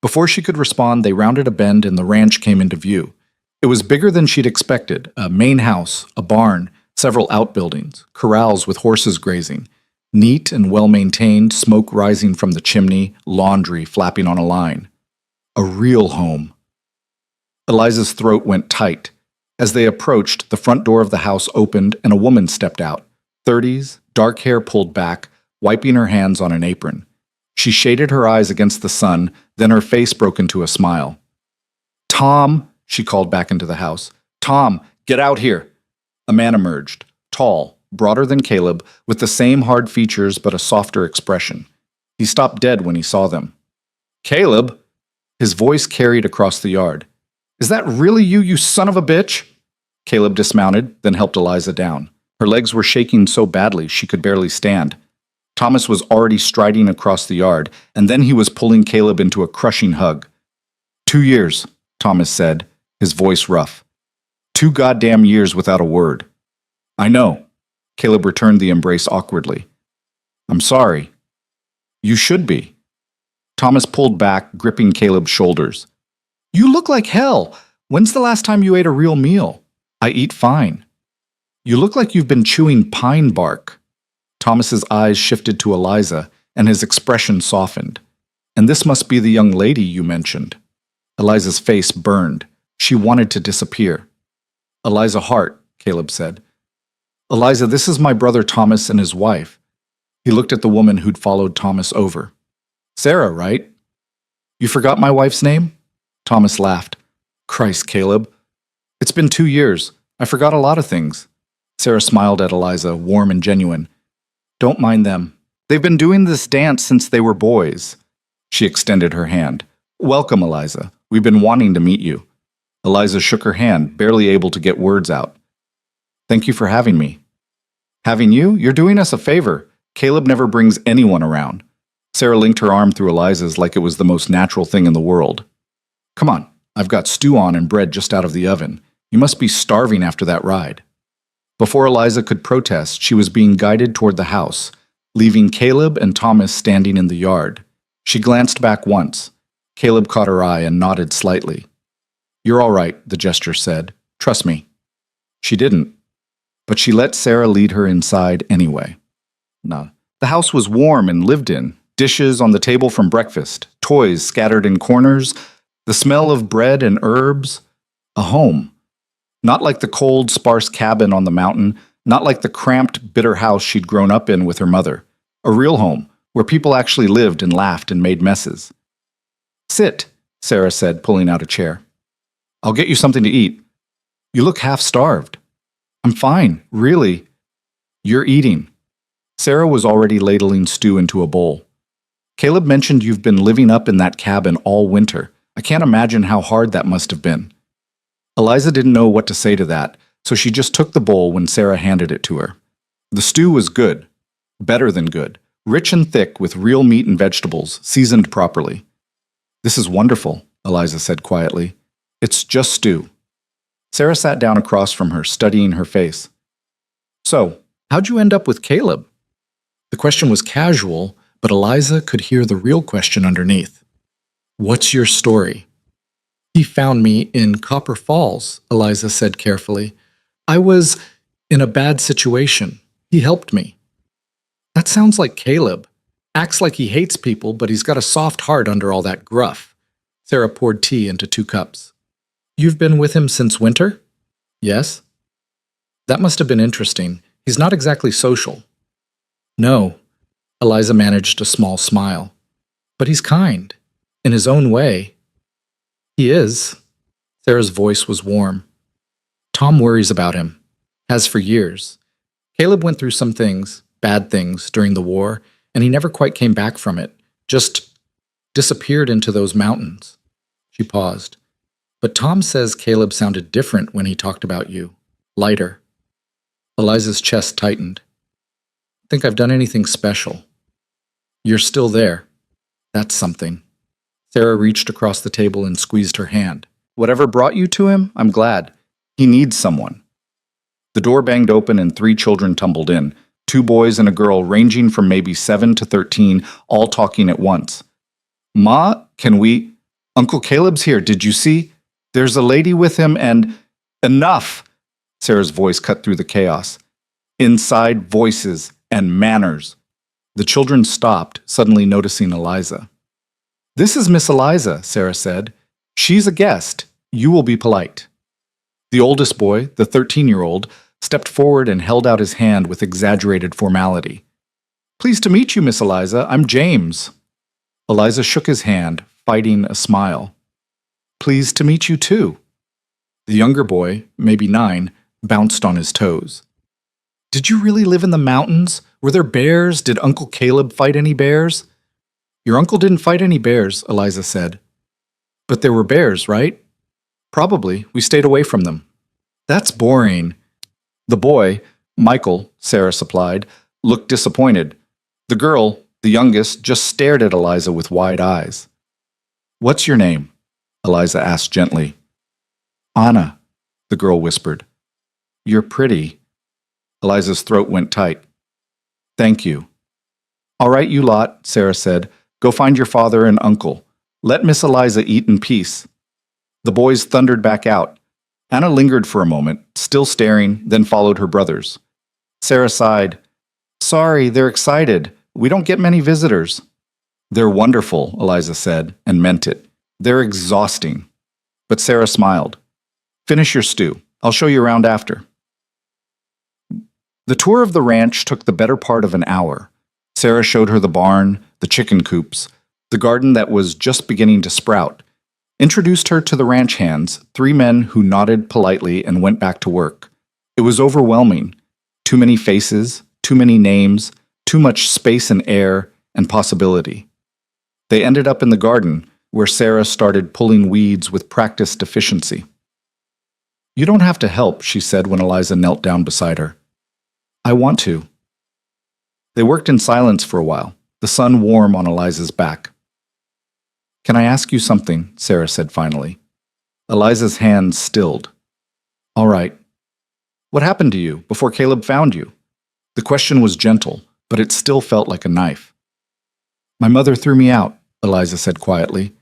Before she could respond, they rounded a bend and the ranch came into view. It was bigger than she'd expected. A main house, a barn, several outbuildings, corrals with horses grazing. Neat and well-maintained, smoke rising from the chimney, laundry flapping on a line. A real home. Eliza's throat went tight. As they approached, the front door of the house opened and a woman stepped out. 30s, dark hair pulled back, wiping her hands on an apron. She shaded her eyes against the sun, then her face broke into a smile. "Tom," she called back into the house. "Tom, get out here." A man emerged, tall, broader than Caleb, with the same hard features but a softer expression. He stopped dead when he saw them. "Caleb?" His voice carried across the yard. "Is that really you, you son of a bitch?" Caleb dismounted, then helped Eliza down. Her legs were shaking so badly she could barely stand. Thomas was already striding across the yard, and then he was pulling Caleb into a crushing hug. 2 years, Thomas said, his voice rough. 2 goddamn years without a word. "I know." Caleb returned the embrace awkwardly. "I'm sorry." "You should be." Thomas pulled back, gripping Caleb's shoulders. "You look like hell. When's the last time you ate a real meal?" "I eat fine." "You look like you've been chewing pine bark." Thomas's eyes shifted to Eliza, and his expression softened. "And this must be the young lady you mentioned." Eliza's face burned. She wanted to disappear. "Eliza Hart," Caleb said. "Eliza, this is my brother Thomas and his wife." He looked at the woman who'd followed Thomas over. "Sarah, right?" "You forgot my wife's name?" Thomas laughed. "Christ, Caleb. It's been 2 years. I forgot a lot of things." Sarah smiled at Eliza, warm and genuine. "Don't mind them. They've been doing this dance since they were boys." She extended her hand. "Welcome, Eliza. We've been wanting to meet you." Eliza shook her hand, barely able to get words out. "Thank you for having me." "Having you? You're doing us a favor. Caleb never brings anyone around." Sarah linked her arm through Eliza's like it was the most natural thing in the world. "Come on, I've got stew on and bread just out of the oven. You must be starving after that ride." Before Eliza could protest, she was being guided toward the house, leaving Caleb and Thomas standing in the yard. She glanced back once. Caleb caught her eye and nodded slightly. "You're all right," the gesture said. "Trust me." She didn't, but she let Sarah lead her inside anyway. No. The house was warm and lived in, dishes on the table from breakfast, toys scattered in corners, the smell of bread and herbs. A home. Not like the cold, sparse cabin on the mountain, not like the cramped, bitter house she'd grown up in with her mother. A real home, where people actually lived and laughed and made messes. "Sit," Sarah said, pulling out a chair. "I'll get you something to eat." "You look half-starved." "I'm fine, really." "You're eating." Sarah was already ladling stew into a bowl. "Caleb mentioned you've been living up in that cabin all winter. I can't imagine how hard that must have been." Eliza didn't know what to say to that, so she just took the bowl when Sarah handed it to her. The stew was good. Better than good. Rich and thick with real meat and vegetables, seasoned properly. "This is wonderful," Eliza said quietly. "It's just stew." Sarah sat down across from her, studying her face. "So, how'd you end up with Caleb?" The question was casual, but Eliza could hear the real question underneath. "What's your story?" "He found me in Copper Falls," Eliza said carefully. "I was in a bad situation. He helped me." "That sounds like Caleb. Acts like he hates people, but he's got a soft heart under all that gruff." Sarah poured tea into 2 cups. "You've been with him since winter?" "Yes." "That must have been interesting. He's not exactly social." "No." Eliza managed a small smile. "But he's kind. In his own way." "He is." Sarah's voice was warm. "Tom worries about him. Has for years. Caleb went through some things, bad things during the war, and he never quite came back from it, just disappeared into those mountains. She paused. But Tom says Caleb sounded different when he talked about you. Lighter. Eliza's chest tightened. Think I've done anything special? You're still there. That's something. Sarah reached across the table and squeezed her hand. Whatever brought you to him, I'm glad. He needs someone. The door banged open and 3 children tumbled in, 2 boys and a girl ranging from maybe 7 to 13, all talking at once. Ma, can we... Uncle Caleb's here, did you see? There's a lady with him and... Enough! Sarah's voice cut through the chaos. Inside voices and manners. The children stopped, suddenly noticing Eliza. This is Miss Eliza, Sarah said. She's a guest. You will be polite. The oldest boy, the 13-year-old, stepped forward and held out his hand with exaggerated formality. Pleased to meet you, Miss Eliza. I'm James. Eliza shook his hand, fighting a smile. Pleased to meet you, too. The younger boy, maybe 9, bounced on his toes. Did you really live in the mountains? Were there bears? Did Uncle Caleb fight any bears? Your uncle didn't fight any bears, Eliza said. But there were bears, right? Probably. We stayed away from them. That's boring. The boy, Michael, Sarah supplied, looked disappointed. The girl, the youngest, just stared at Eliza with wide eyes. What's your name? Eliza asked gently. Anna, the girl whispered. You're pretty. Eliza's throat went tight. Thank you. All right, you lot, Sarah said. Go find your father and uncle. Let Miss Eliza eat in peace. The boys thundered back out. Anna lingered for a moment, still staring, then followed her brothers. Sarah sighed. Sorry, they're excited. We don't get many visitors. They're wonderful, Eliza said, and meant it. They're exhausting. But Sarah smiled. Finish your stew. I'll show you around after. The tour of the ranch took the better part of an hour. Sarah showed her the barn, the chicken coops, the garden that was just beginning to sprout, introduced her to the ranch hands, 3 men who nodded politely and went back to work. It was overwhelming. Too many faces, too many names, too much space and air and possibility. They ended up in the garden, where Sarah started pulling weeds with practiced efficiency. You don't have to help, she said when Eliza knelt down beside her. I want to. They worked in silence for a while, the sun warm on Eliza's back. Can I ask you something? Sarah said finally. Eliza's hands stilled. All right. What happened to you before Caleb found you? The question was gentle, but it still felt like a knife. My mother threw me out, Eliza said quietly.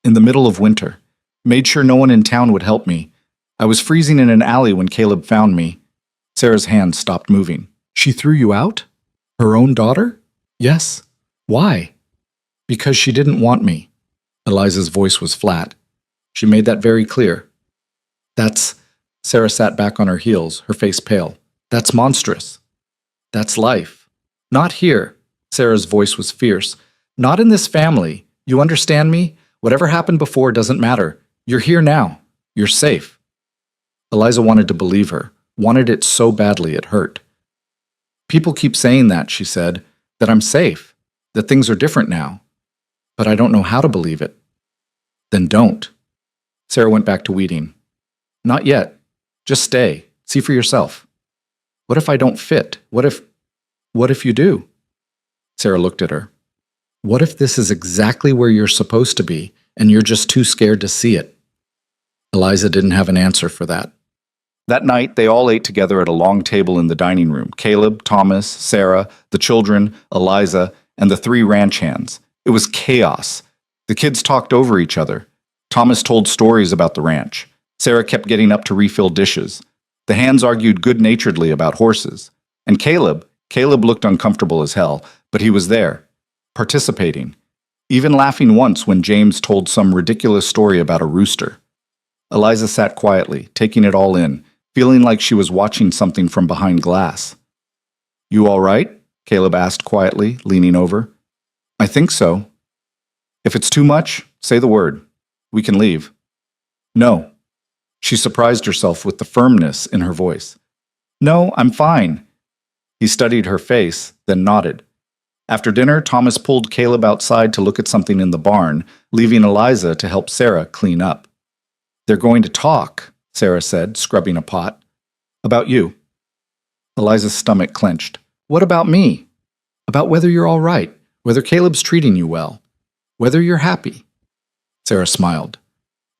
In the middle of winter. Made sure no one in town would help me. I was freezing in an alley when Caleb found me. Sarah's hands stopped moving. She threw you out? Her own daughter? Yes. Why? Because she didn't want me. Eliza's voice was flat. She made that very clear. Sarah sat back on her heels, her face pale. That's monstrous. That's life. Not here. Sarah's voice was fierce. Not in this family. You understand me? Whatever happened before doesn't matter. You're here now. You're safe. Eliza wanted to believe her, wanted it so badly it hurt. People keep saying that, she said, that I'm safe, that things are different now. But I don't know how to believe it. Then don't. Sarah went back to weeding. Not yet. Just stay. See for yourself. What if I don't fit? What if you do? Sarah looked at her. What if this is exactly where you're supposed to be, and you're just too scared to see it? Eliza didn't have an answer for that. That night, they all ate together at a long table in the dining room. Caleb, Thomas, Sarah, the children, Eliza, and the 3 ranch hands. It was chaos. The kids talked over each other. Thomas told stories about the ranch. Sarah kept getting up to refill dishes. The hands argued good-naturedly about horses. And Caleb looked uncomfortable as hell, but he was there, participating, even laughing once when James told some ridiculous story about a rooster. Eliza sat quietly, taking it all in, feeling like she was watching something from behind glass. You all right? Caleb asked quietly, leaning over. I think so. If it's too much, say the word. We can leave. No. She surprised herself with the firmness in her voice. No, I'm fine. He studied her face, then nodded. After dinner, Thomas pulled Caleb outside to look at something in the barn, leaving Eliza to help Sarah clean up. "They're going to talk," Sarah said, scrubbing a pot. "About you." Eliza's stomach clenched. "What about me? About whether you're all right, whether Caleb's treating you well, whether you're happy." Sarah smiled.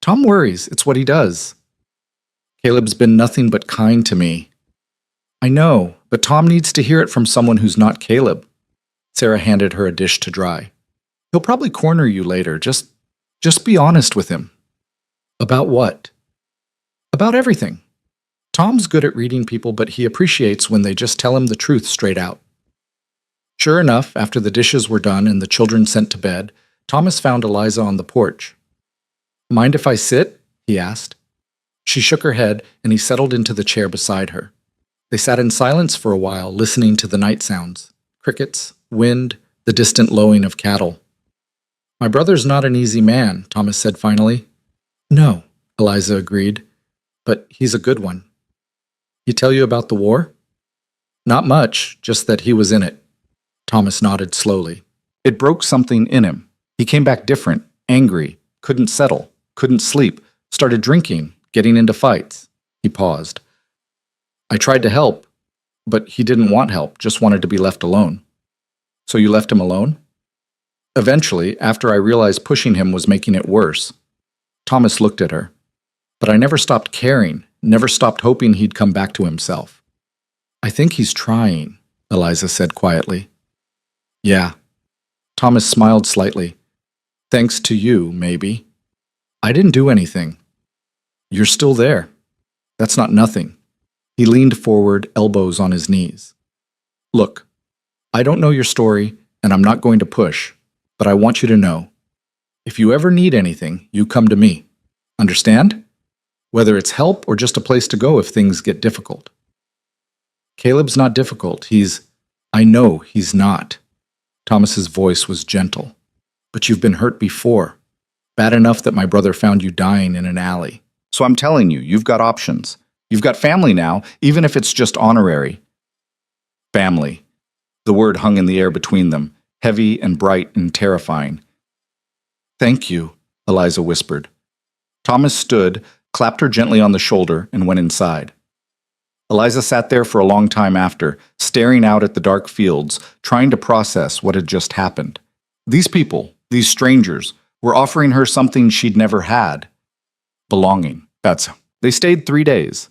"Tom worries. It's what he does. Caleb's been nothing but kind to me." "I know, but Tom needs to hear it from someone who's not Caleb." Sarah handed her a dish to dry. "He'll probably corner you later. Just be honest with him." "About what?" "About everything. Tom's good at reading people, but he appreciates when they just tell him the truth straight out." Sure enough, after the dishes were done and the children sent to bed, Thomas found Eliza on the porch. "Mind if I sit?" he asked. She shook her head, and he settled into the chair beside her. They sat in silence for a while, listening to the night sounds: crickets, wind, the distant lowing of cattle. "My brother's not an easy man," Thomas said finally. "No," Eliza agreed, "but he's a good one." "He tell you about the war?" "Not much, just that he was in it." Thomas nodded slowly. "It broke something in him. He came back different, angry, couldn't settle, couldn't sleep, started drinking, getting into fights." He paused. "I tried to help, but he didn't want help, just wanted to be left alone." "So you left him alone?" "Eventually, after I realized pushing him was making it worse." Thomas looked at her. "But I never stopped caring, never stopped hoping he'd come back to himself." "I think he's trying," Eliza said quietly. "Yeah." Thomas smiled slightly. "Thanks to you, maybe." "I didn't do anything." "You're still there. That's not nothing." He leaned forward, elbows on his knees. "Look, I don't know your story, and I'm not going to push, but I want you to know. If you ever need anything, you come to me. Understand? Whether it's help or just a place to go if things get difficult." "Caleb's not difficult. I know he's not." Thomas's voice was gentle. "But you've been hurt before. Bad enough that my brother found you dying in an alley. So I'm telling you, you've got options. You've got family now, even if it's just honorary." Family. The word hung in the air between them, heavy and bright and terrifying. "Thank you," Eliza whispered. Thomas stood, clapped her gently on the shoulder, and went inside. Eliza sat there for a long time after, staring out at the dark fields, trying to process what had just happened. These people, these strangers, were offering her something she'd never had. Belonging. They stayed 3 days.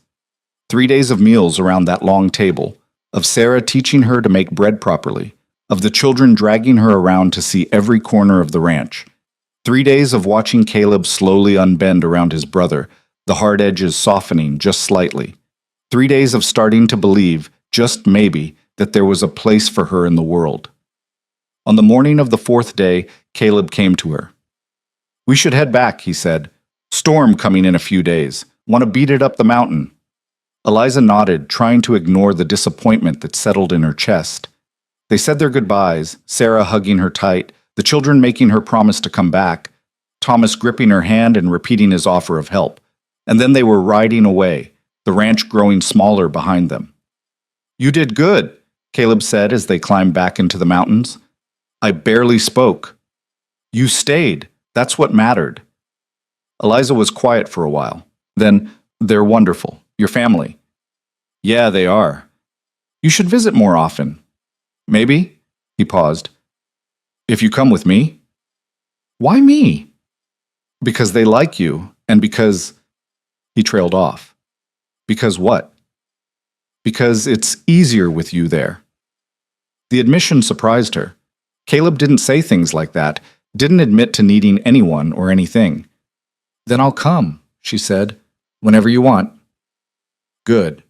3 days of meals around that long table, of Sarah teaching her to make bread properly, of the children dragging her around to see every corner of the ranch. 3 days of watching Caleb slowly unbend around his brother, the hard edges softening just slightly. 3 days of starting to believe, just maybe, that there was a place for her in the world. On the morning of the 4th day, Caleb came to her. "We should head back," he said. "Storm coming in a few days. Want to beat it up the mountain." Eliza nodded, trying to ignore the disappointment that settled in her chest. They said their goodbyes, Sarah hugging her tight, the children making her promise to come back, Thomas gripping her hand and repeating his offer of help. And then they were riding away, the ranch growing smaller behind them. "You did good," Caleb said as they climbed back into the mountains. "I barely spoke." "You stayed. That's what mattered." Eliza was quiet for a while. Then, "They're wonderful. Your family." "Yeah, they are. You should visit more often." "Maybe?" He paused. "If you come with me?" "Why me?" "Because they like you, and because—" He trailed off. "Because what?" "Because it's easier with you there." The admission surprised her. Caleb didn't say things like that, didn't admit to needing anyone or anything. "Then I'll come," she said, "whenever you want." Good.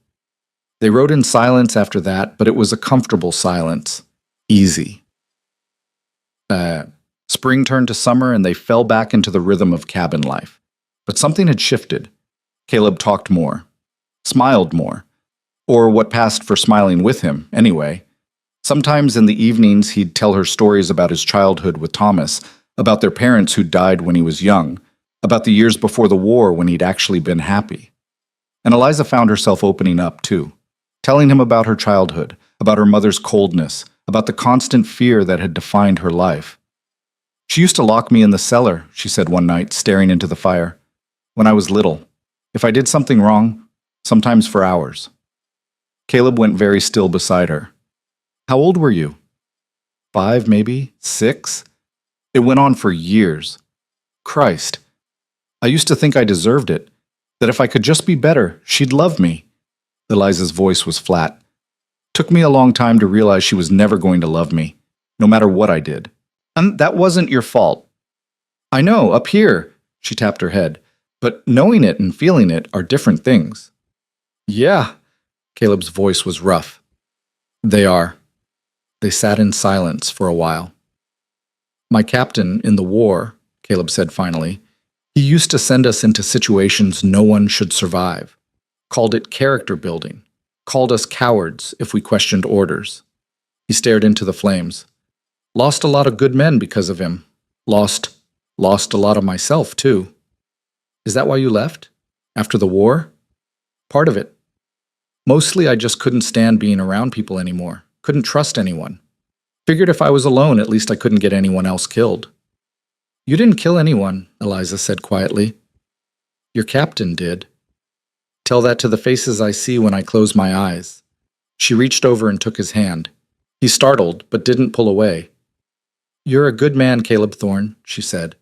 They rode in silence after that, but it was a comfortable silence. Easy. Spring turned to summer and they fell back into the rhythm of cabin life. But something had shifted. Caleb talked more. Smiled more. Or what passed for smiling with him, anyway. Sometimes in the evenings he'd tell her stories about his childhood with Thomas, about their parents who died when he was young, about the years before the war when he'd actually been happy. And Eliza found herself opening up, too, telling him about her childhood, about her mother's coldness, about the constant fear that had defined her life. She used to lock me in the cellar, she said one night, staring into the fire. When I was little, if I did something wrong, sometimes for hours. Caleb went very still beside her. How old were you? 5, maybe? 6? It went on for years. Christ. I used to think I deserved it, that if I could just be better, she'd love me. Eliza's voice was flat. Took me a long time to realize she was never going to love me, no matter what I did. And that wasn't your fault. I know, up here, she tapped her head, but knowing it and feeling it are different things. Yeah, Caleb's voice was rough. They are. They sat in silence for a while. My captain in the war, Caleb said finally, he used to send us into situations no one should survive. Called it character building. Called us cowards if we questioned orders. He stared into the flames. Lost a lot of good men because of him. Lost a lot of myself, too. Is that why you left? After the war? Part of it. Mostly I just couldn't stand being around people anymore. Couldn't trust anyone. Figured if I was alone, at least I couldn't get anyone else killed. You didn't kill anyone, Eliza said quietly. Your captain did. Tell that to the faces I see when I close my eyes. She reached over and took his hand. He startled, but didn't pull away. You're a good man, Caleb Thorne, she said.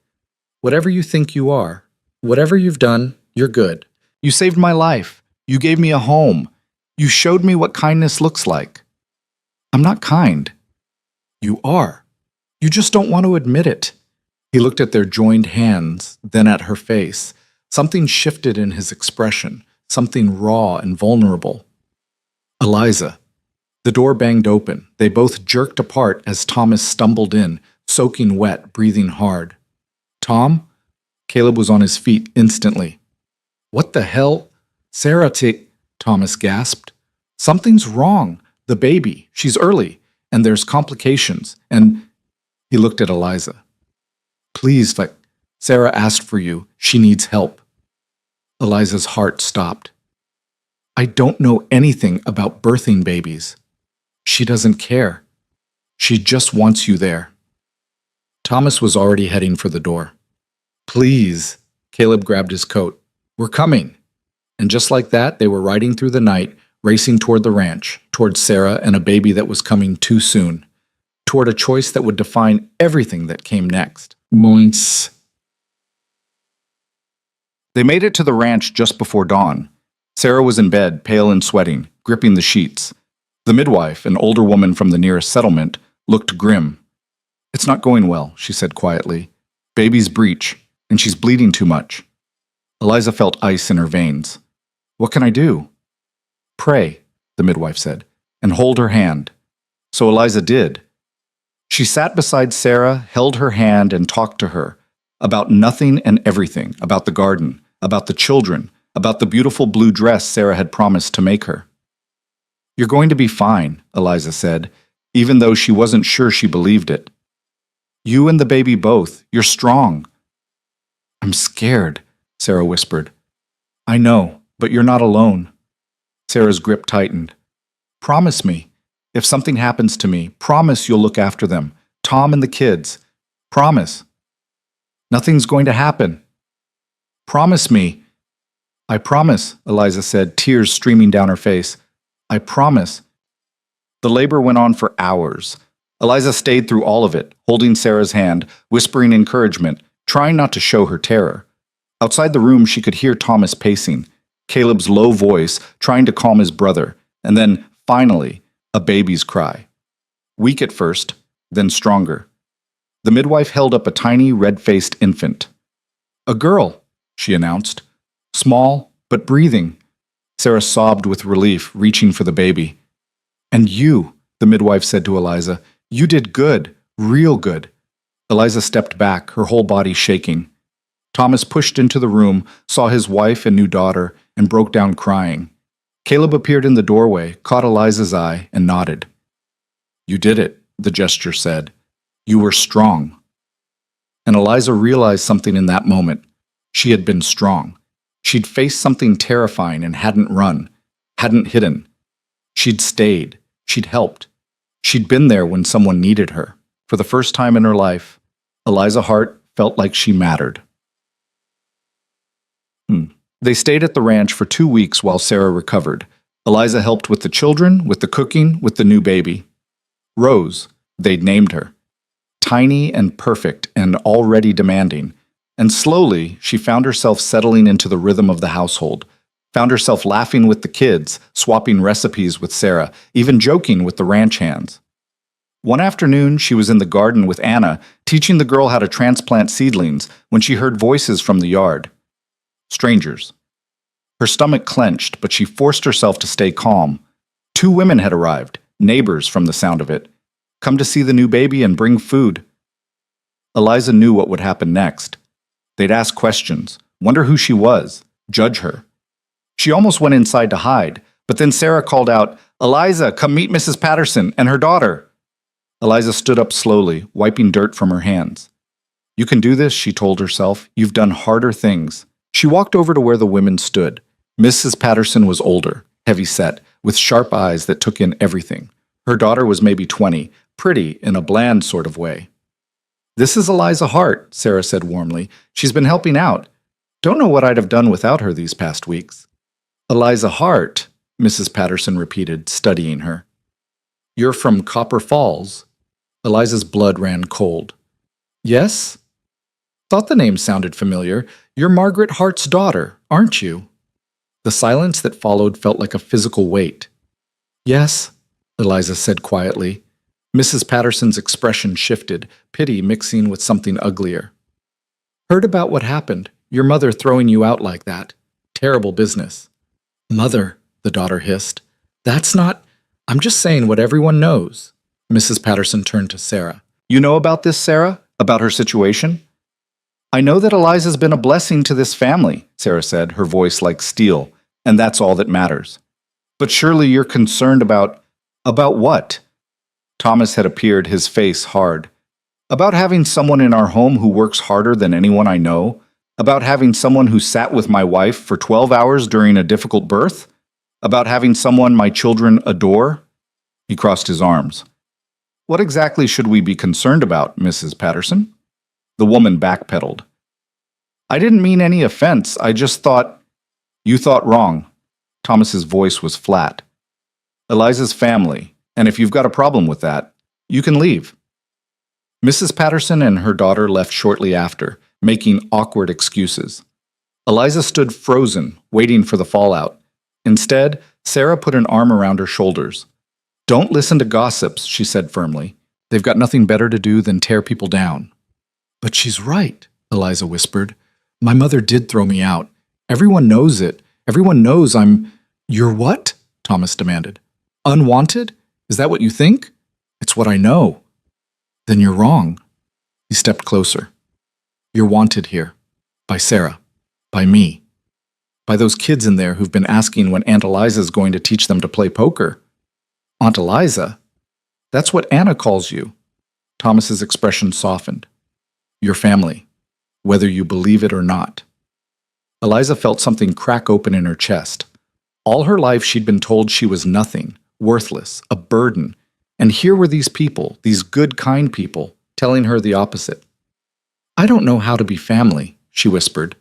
Whatever you think you are, whatever you've done, you're good. You saved my life. You gave me a home. You showed me what kindness looks like. I'm not kind. You are. You just don't want to admit it. He looked at their joined hands, then at her face. Something shifted in his expression, something raw and vulnerable. Eliza. The door banged open. They both jerked apart as Thomas stumbled in, soaking wet, breathing hard. Tom? Caleb was on his feet instantly. What the hell? Sarah, Thomas gasped. Something's wrong. The baby. She's early. And there's complications. And he looked at Eliza. Please, Sarah asked for you. She needs help. Eliza's heart stopped. I don't know anything about birthing babies. She doesn't care. She just wants you there. Thomas was already heading for the door. Please. Caleb grabbed his coat. We're coming. And just like that, they were riding through the night, racing toward the ranch, toward Sarah and a baby that was coming too soon, toward a choice that would define everything that came next. Moints. They made it to the ranch just before dawn. Sarah was in bed, pale and sweating, gripping the sheets. The midwife, an older woman from the nearest settlement, looked grim. It's not going well, she said quietly. Baby's breech, and she's bleeding too much. Eliza felt ice in her veins. What can I do? Pray, the midwife said, and hold her hand. So Eliza did. She sat beside Sarah, held her hand, and talked to her about nothing and everything, about the garden, about the children, about the beautiful blue dress Sarah had promised to make her. You're going to be fine, Eliza said, even though she wasn't sure she believed it. You and the baby both. You're strong. I'm scared, Sarah whispered. I know, but you're not alone. Sarah's grip tightened. Promise me. If something happens to me, promise you'll look after them. Tom and the kids. Promise. Nothing's going to happen. Promise me. I promise, Eliza said, tears streaming down her face. I promise. The labor went on for hours. Eliza stayed through all of it, holding Sarah's hand, whispering encouragement, trying not to show her terror. Outside the room, she could hear Thomas pacing, Caleb's low voice trying to calm his brother, and then, finally, a baby's cry. Weak at first, then stronger. The midwife held up a tiny, red-faced infant. A girl, she announced. Small, but breathing. Sarah sobbed with relief, reaching for the baby. And you, the midwife said to Eliza, you did good, real good. Eliza stepped back, her whole body shaking. Thomas pushed into the room, saw his wife and new daughter, and broke down crying. Caleb appeared in the doorway, caught Eliza's eye, and nodded. You did it, the gesture said. You were strong. And Eliza realized something in that moment. She had been strong. She'd faced something terrifying and hadn't run, hadn't hidden. She'd stayed. She'd helped. She'd been there when someone needed her. For the first time in her life, Eliza Hart felt like she mattered. They stayed at the ranch for 2 weeks while Sarah recovered. Eliza helped with the children, with the cooking, with the new baby. Rose, they'd named her. Tiny and perfect and already demanding. And slowly, she found herself settling into the rhythm of the household. Found herself laughing with the kids, swapping recipes with Sarah, even joking with the ranch hands. One afternoon, she was in the garden with Anna, teaching the girl how to transplant seedlings, when she heard voices from the yard. Strangers. Her stomach clenched, but she forced herself to stay calm. 2 women had arrived, neighbors from the sound of it. Come to see the new baby and bring food. Eliza knew what would happen next. They'd ask questions, wonder who she was, judge her. She almost went inside to hide, but then Sarah called out, "Eliza, come meet Mrs. Patterson and her daughter." Eliza stood up slowly, wiping dirt from her hands. "You can do this," she told herself. "You've done harder things." She walked over to where the women stood. Mrs. Patterson was older, heavy-set, with sharp eyes that took in everything. Her daughter was maybe 20, pretty in a bland sort of way. "This is Eliza Hart," Sarah said warmly. "She's been helping out. Don't know what I'd have done without her these past weeks." "Eliza Hart," Mrs. Patterson repeated, studying her. "You're from Copper Falls." Eliza's blood ran cold. "Yes? Thought the name sounded familiar. You're Margaret Hart's daughter, aren't you?" The silence that followed felt like a physical weight. "Yes," Eliza said quietly. Mrs. Patterson's expression shifted, pity mixing with something uglier. "Heard about what happened, your mother throwing you out like that. Terrible business." "Mother," the daughter hissed. "That's not... I'm just saying what everyone knows." Mrs. Patterson turned to Sarah. "You know about this, Sarah? About her situation?" "I know that Eliza's been a blessing to this family," Sarah said, her voice like steel, "and that's all that matters. But surely you're concerned about... About what?" Thomas had appeared, his face hard. "About having someone in our home who works harder than anyone I know? About having someone who sat with my wife for 12 hours during a difficult birth? About having someone my children adore?" He crossed his arms. "What exactly should we be concerned about, Mrs. Patterson?" The woman backpedaled. "I didn't mean any offense. I just thought..." "You thought wrong." Thomas's voice was flat. "Eliza's family, and if you've got a problem with that, you can leave." Mrs. Patterson and her daughter left shortly after, making awkward excuses. Eliza stood frozen, waiting for the fallout. Instead, Sarah put an arm around her shoulders. "Don't listen to gossips," she said firmly. "They've got nothing better to do than tear people down." "But she's right," Eliza whispered. "My mother did throw me out. Everyone knows it. Everyone knows I'm..." "You're what?" Thomas demanded. "Unwanted? Is that what you think?" "It's what I know." "Then you're wrong." He stepped closer. "You're wanted here. By Sarah. By me. By those kids in there who've been asking when Aunt Eliza's going to teach them to play poker." "Aunt Eliza? That's what Anna calls you." Thomas's expression softened. "Your family. Whether you believe it or not." Eliza felt something crack open in her chest. All her life she'd been told she was nothing, worthless, a burden, and here were these people, these good, kind people, telling her the opposite. "I don't know how to be family," she whispered.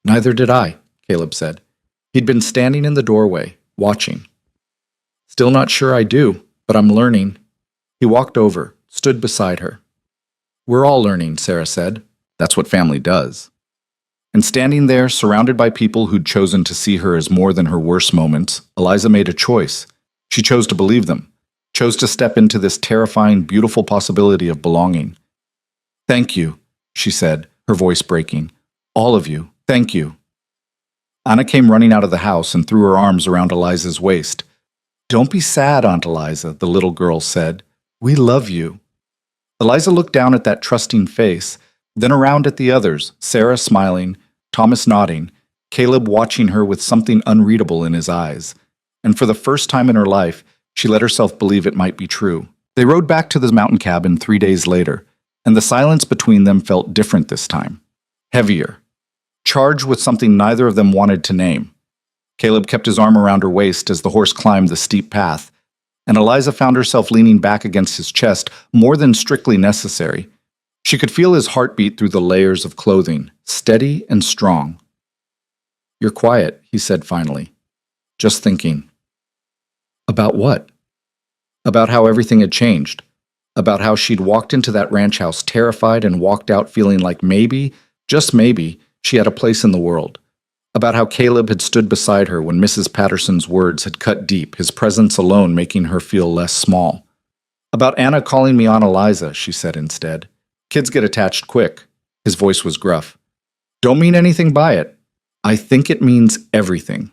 "Neither did I," Caleb said. He'd been standing in the doorway, watching. "Still not sure I do, but I'm learning." He walked over, stood beside her. "We're all learning," Sarah said. "That's what family does." And standing there, surrounded by people who'd chosen to see her as more than her worst moments, Eliza made a choice. She chose to believe them, chose to step into this terrifying, beautiful possibility of belonging. "Thank you," she said, her voice breaking. "All of you, thank you." Anna came running out of the house and threw her arms around Eliza's waist. "Don't be sad, Aunt Eliza," the little girl said. "We love you." Eliza looked down at that trusting face, then around at the others, Sarah smiling, Thomas nodding, Caleb watching her with something unreadable in his eyes. And for the first time in her life, she let herself believe it might be true. They rode back to the mountain cabin 3 days later, and the silence between them felt different this time. Heavier. Charged with something neither of them wanted to name. Caleb kept his arm around her waist as the horse climbed the steep path. and Eliza found herself leaning back against his chest more than strictly necessary. She could feel his heartbeat through the layers of clothing, steady and strong. "You're quiet," he said finally. "Just thinking." About what? About how everything had changed. About how she'd walked into that ranch house terrified and walked out feeling like maybe, just maybe, she had a place in the world. About how Caleb had stood beside her when Mrs. Patterson's words had cut deep, his presence alone making her feel less small. "About Anna calling me Aunt Eliza," she said instead. "Kids get attached quick." His voice was gruff. "Don't mean anything by it. I think it means everything."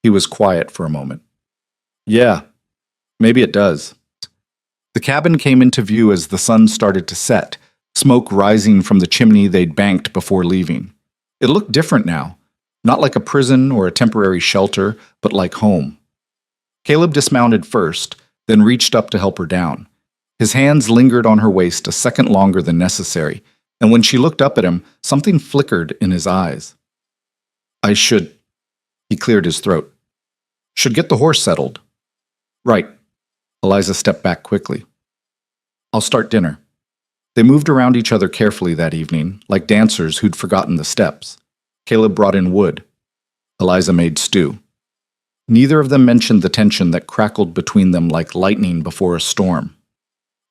He was quiet for a moment. "Yeah, maybe it does." The cabin came into view as the sun started to set, smoke rising from the chimney they'd banked before leaving. It looked different now, not like a prison or a temporary shelter, but like home. Caleb dismounted first, then reached up to help her down. His hands lingered on her waist a second longer than necessary, and when she looked up at him, something flickered in his eyes. "I should—" He cleared his throat. "Should get the horse settled." "Right." Eliza stepped back quickly. "I'll start dinner." They moved around each other carefully that evening, like dancers who'd forgotten the steps. Caleb brought in wood. Eliza made stew. Neither of them mentioned the tension that crackled between them like lightning before a storm.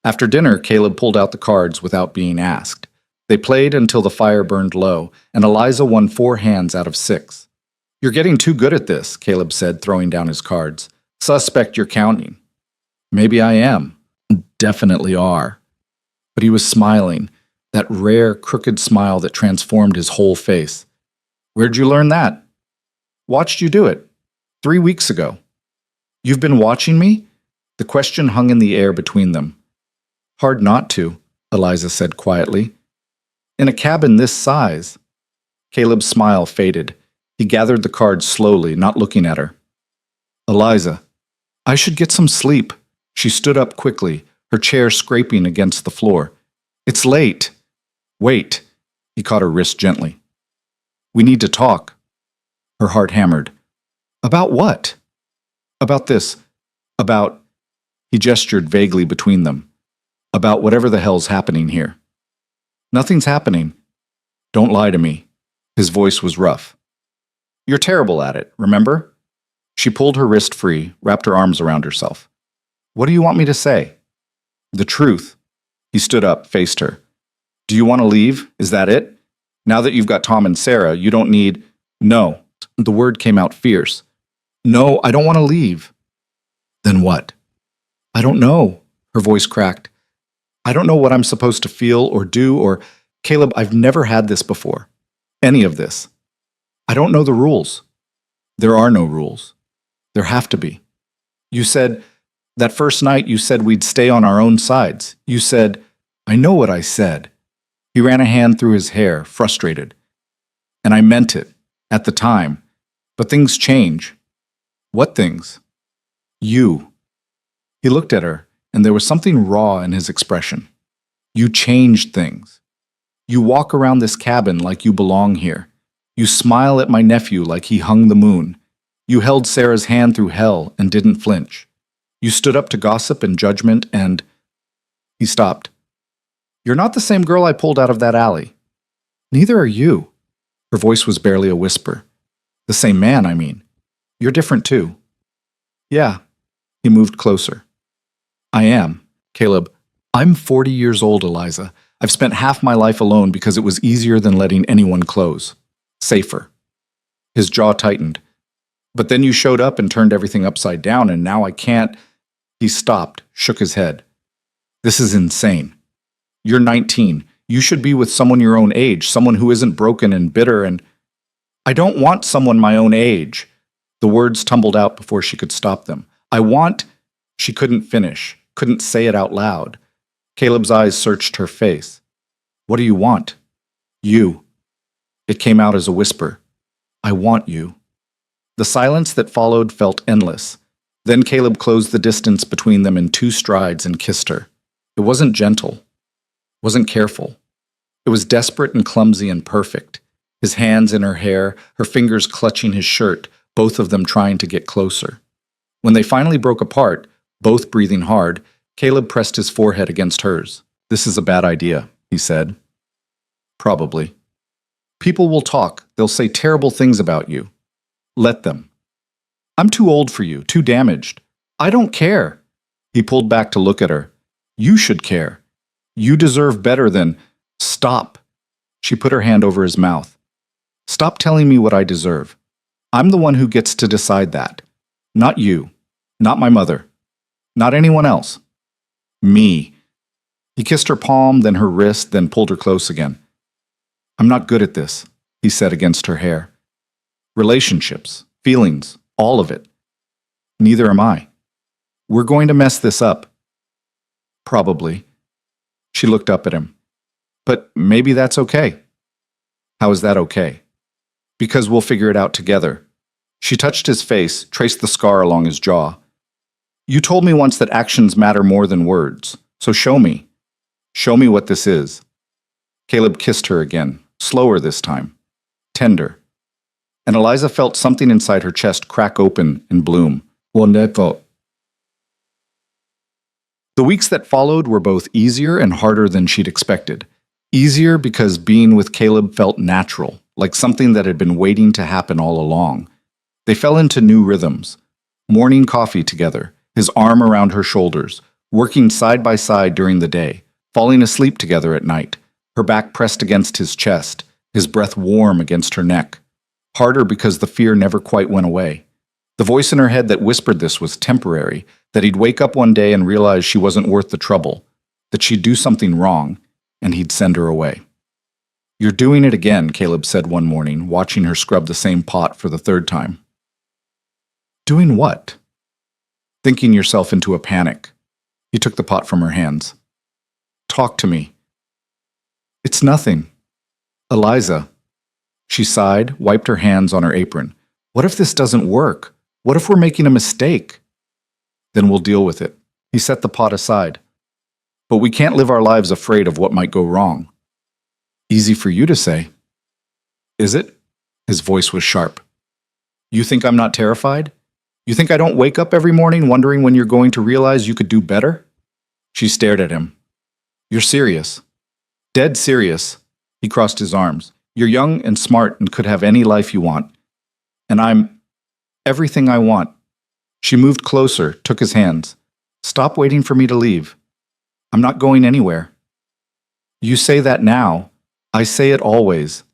After dinner, Caleb pulled out the cards without being asked. They played until the fire burned low, and Eliza won 4 hands out of 6. "You're getting too good at this," Caleb said, throwing down his cards. "Suspect you're counting." "Maybe I am." "Definitely are." But he was smiling, that rare, crooked smile that transformed his whole face. "Where'd you learn that?" "Watched you do it. 3 weeks ago." "You've been watching me?" The question hung in the air between them. "Hard not to," Eliza said quietly. "In a cabin this size." Caleb's smile faded. He gathered the cards slowly, not looking at her. "Eliza, I should get some sleep." She stood up quickly, her chair scraping against the floor. "It's late." "Wait." He caught her wrist gently. "We need to talk." Her heart hammered. "About what?" "About this. About—" He gestured vaguely between them. "About whatever the hell's happening here." "Nothing's happening." "Don't lie to me." His voice was rough. "You're terrible at it, remember?" She pulled her wrist free, wrapped her arms around herself. "What do you want me to say?" "The truth." He stood up, faced her. "Do you want to leave? Is that it? Now that you've got Tom and Sarah, you don't need—" "No." The word came out fierce. "No, I don't want to leave." "Then what?" "I don't know." Her voice cracked. "I don't know what I'm supposed to feel or do or— Caleb, I've never had this before. Any of this. I don't know the rules." "There are no rules. There have to be. You said— that first night you said we'd stay on our own sides. You said—" "I know what I said." He ran a hand through his hair, frustrated. "And I meant it. At the time. But things change." "What things?" "You." He looked at her, and there was something raw in his expression. "You changed things. You walk around this cabin like you belong here. You smile at my nephew like he hung the moon. You held Sarah's hand through hell and didn't flinch. You stood up to gossip and judgment and—" He stopped. "You're not the same girl I pulled out of that alley." "Neither are you." Her voice was barely a whisper. "The same man, I mean. You're different too." "Yeah." He moved closer. "I am. Caleb, I'm 40 years old, Eliza. I've spent half my life alone because it was easier than letting anyone close. Safer." His jaw tightened. "But then you showed up and turned everything upside down, and now I can't—" He stopped, shook his head. "This is insane. You're 19. You should be with someone your own age, someone who isn't broken and bitter and—" "I don't want someone my own age." The words tumbled out before she could stop them. "I want—" She couldn't finish, couldn't say it out loud. Caleb's eyes searched her face. "What do you want?" "You." It came out as a whisper. "I want you." The silence that followed felt endless. Then Caleb closed the distance between them in 2 strides and kissed her. It wasn't gentle. Wasn't careful. It was desperate and clumsy and perfect. His hands in her hair, her fingers clutching his shirt, both of them trying to get closer. When they finally broke apart, Both breathing hard, Caleb pressed his forehead against hers. "This is a bad idea," he said. "Probably. People will talk. They'll say terrible things about you. Let them. I'm too old for you, too damaged. I don't care." He pulled back to look at her. "You should care. You deserve better than—" "Stop." She put her hand over his mouth. "Stop telling me what I deserve. I'm the one who gets to decide that. Not you. Not my mother. Not anyone else. Me." He kissed her palm, then her wrist, then pulled her close again. "I'm not good at this," he said against her hair. "Relationships, feelings, all of it. Neither am I. We're going to mess this up." "Probably." She looked up at him. "But maybe that's okay." "How is that okay?" "Because we'll figure it out together." She touched his face, traced the scar along his jaw. "You told me once that actions matter more than words, so show me. Show me what this is." Caleb kissed her again, slower this time, tender. And Eliza felt something inside her chest crack open and bloom. Wonderful. The weeks that followed were both easier and harder than she'd expected. Easier because being with Caleb felt natural, like something that had been waiting to happen all along. They fell into new rhythms. Morning coffee together, his arm around her shoulders, working side by side during the day, falling asleep together at night, her back pressed against his chest, his breath warm against her neck. Harder because the fear never quite went away. The voice in her head that whispered this was temporary, that he'd wake up one day and realize she wasn't worth the trouble, that she'd do something wrong, and he'd send her away. "You're doing it again," Caleb said one morning, watching her scrub the same pot for the third time. "Doing what?" "Thinking yourself into a panic." He took the pot from her hands. "Talk to me." "It's nothing." "Eliza." She sighed, wiped her hands on her apron. "What if this doesn't work? What if we're making a mistake?" "Then we'll deal with it." He set the pot aside. "But we can't live our lives afraid of what might go wrong." "Easy for you to say." "Is it?" His voice was sharp. "You think I'm not terrified? You think I don't wake up every morning wondering when you're going to realize you could do better?" She stared at him. "You're serious." "Dead serious." He crossed his arms. "You're young and smart and could have any life you want. And I'm everything I want." She moved closer, took his hands. "Stop waiting for me to leave. I'm not going anywhere." "You say that now. I say it always."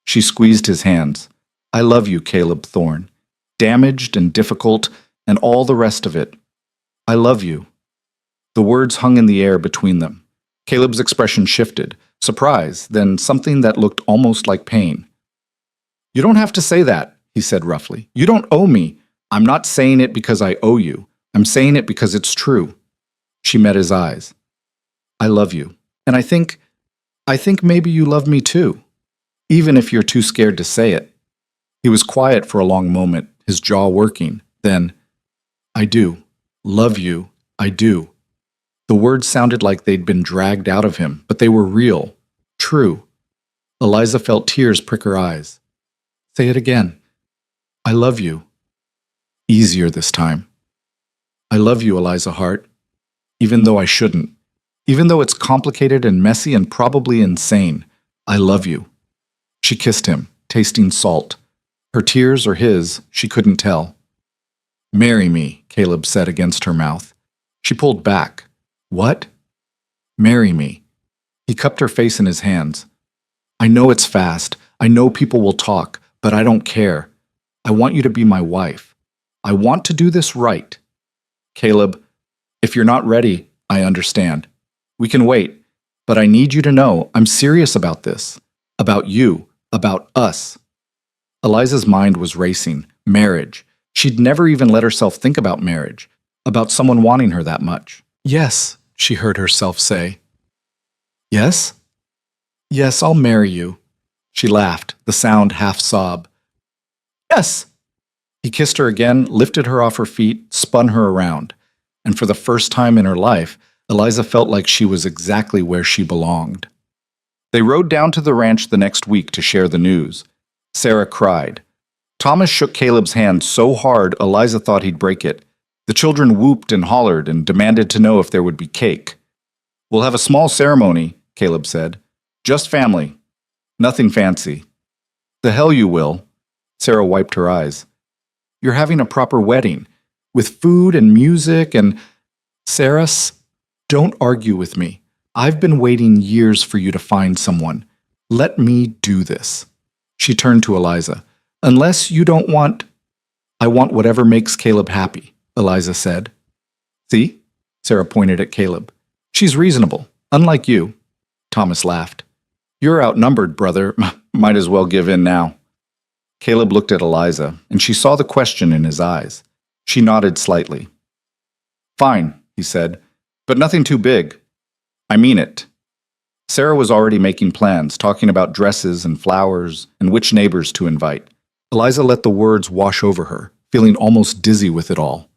She squeezed his hands. "I love you, Caleb Thorne. Damaged and difficult and all the rest of it. I love you." The words hung in the air between them. Caleb's expression shifted. Surprise, then something that looked almost like pain. "You don't have to say that," he said roughly. "You don't owe me. I'm not saying it because I owe you. I'm saying it because it's true." She met his eyes. "I love you. And I think maybe you love me too. Even if you're too scared to say it." He was quiet for a long moment, his jaw working. Then, "I do. Love you. I do." The words sounded like they'd been dragged out of him, but they were real, true. Eliza felt tears prick her eyes. "Say it again." "I love you." Easier this time. "I love you, Eliza Hart. Even though I shouldn't. Even though it's complicated and messy and probably insane. I love you." She kissed him, tasting salt. Her tears or his, she couldn't tell. "Marry me," Caleb said against her mouth. She pulled back. "What?" "Marry me." He cupped her face in his hands. "I know it's fast. I know people will talk, but I don't care. I want you to be my wife. I want to do this right." "Caleb, if you're not ready, I understand. We can wait, but I need you to know I'm serious about this. About you. About us." Eliza's mind was racing. Marriage. She'd never even let herself think about marriage, about someone wanting her that much. "Yes," she heard herself say. "Yes?" "Yes, I'll marry you." She laughed, the sound half sob. "Yes!" He kissed her again, lifted her off her feet, spun her around. And for the first time in her life, Eliza felt like she was exactly where she belonged. They rode down to the ranch the next week to share the news. Sarah cried. Thomas shook Caleb's hand so hard Eliza thought he'd break it. The children whooped and hollered and demanded to know if there would be cake. "We'll have a small ceremony," Caleb said. "Just family. Nothing fancy." "The hell you will." Sarah wiped her eyes. "You're having a proper wedding, with food and music and—" "Sarah, don't argue with me. I've been waiting years for you to find someone. Let me do this." She turned to Eliza. "Unless you don't want—" "I want whatever makes Caleb happy," Eliza said. "See?" Sarah pointed at Caleb. "She's reasonable, unlike you." Thomas laughed. "You're outnumbered, brother. Might as well give in now." Caleb looked at Eliza, and she saw the question in his eyes. She nodded slightly. "Fine," he said, "but nothing too big. I mean it." Sarah was already making plans, talking about dresses and flowers and which neighbors to invite. Eliza let the words wash over her, feeling almost dizzy with it all.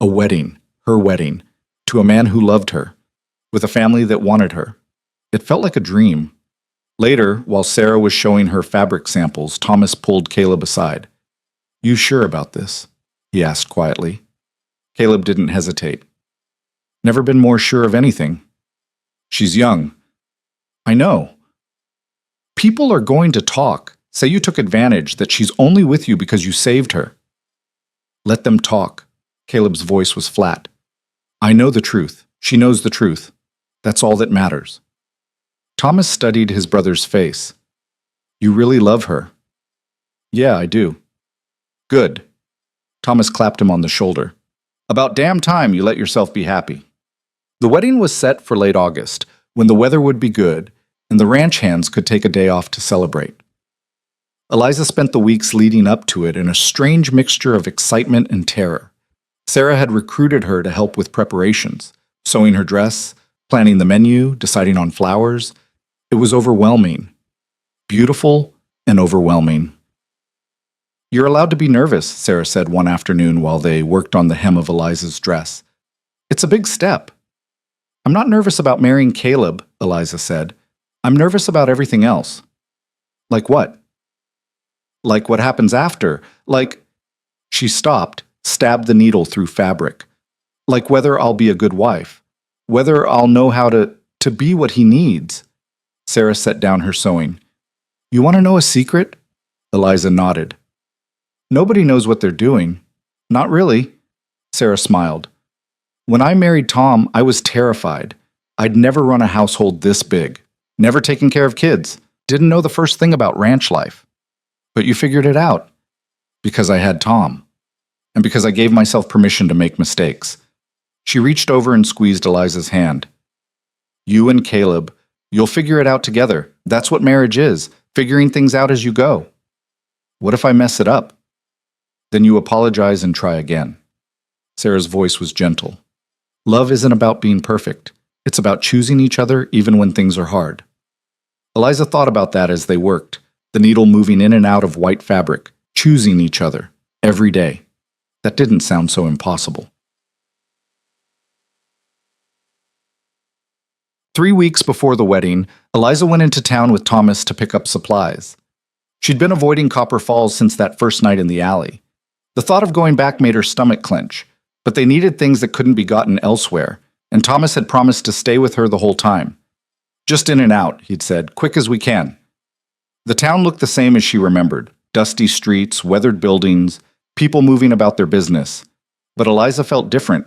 A wedding, her wedding, to a man who loved her, with a family that wanted her. It felt like a dream. Later, while Sarah was showing her fabric samples, Thomas pulled Caleb aside. "You sure about this?" he asked quietly. Caleb didn't hesitate. "Never been more sure of anything. She's young." "I know. People are going to talk, say you took advantage, that she's only with you because you saved her." "Let them talk." Caleb's voice was flat. "I know the truth. She knows the truth. That's all that matters." Thomas studied his brother's face. "You really love her?" "Yeah, I do." "Good." Thomas clapped him on the shoulder. "About damn time you let yourself be happy." The wedding was set for late August, when the weather would be good, and the ranch hands could take a day off to celebrate. Eliza spent the weeks leading up to it in a strange mixture of excitement and terror. Sarah had recruited her to help with preparations, sewing her dress, planning the menu, deciding on flowers. It was overwhelming. Beautiful and overwhelming. "You're allowed to be nervous," Sarah said one afternoon while they worked on the hem of Eliza's dress. "It's a big step." "I'm not nervous about marrying Caleb," Eliza said. "I'm nervous about everything else." "Like what?" "Like what happens after. Like—" She stopped, stabbed the needle through fabric. "Like whether I'll be a good wife. Whether I'll know how to be what he needs." Sarah set down her sewing. "You want to know a secret?" Eliza nodded. "Nobody knows what they're doing." "Not really." Sarah smiled. "When I married Tom, I was terrified. I'd never run a household this big. Never taken care of kids. Didn't know the first thing about ranch life. But you figured it out. Because I had Tom. And because I gave myself permission to make mistakes." She reached over and squeezed Eliza's hand. "You and Caleb, you'll figure it out together. That's what marriage is, figuring things out as you go." "What if I mess it up?" "Then you apologize and try again." Sarah's voice was gentle. "Love isn't about being perfect. It's about choosing each other even when things are hard." Eliza thought about that as they worked, the needle moving in and out of white fabric, choosing each other, every day. That didn't sound so impossible. 3 weeks before the wedding, Eliza went into town with Thomas to pick up supplies. She'd been avoiding Copper Falls since that first night in the alley. The thought of going back made her stomach clench, but they needed things that couldn't be gotten elsewhere, and Thomas had promised to stay with her the whole time. "Just in and out," he'd said, "quick as we can." The town looked the same as she remembered, dusty streets, weathered buildings, people moving about their business. But Eliza felt different.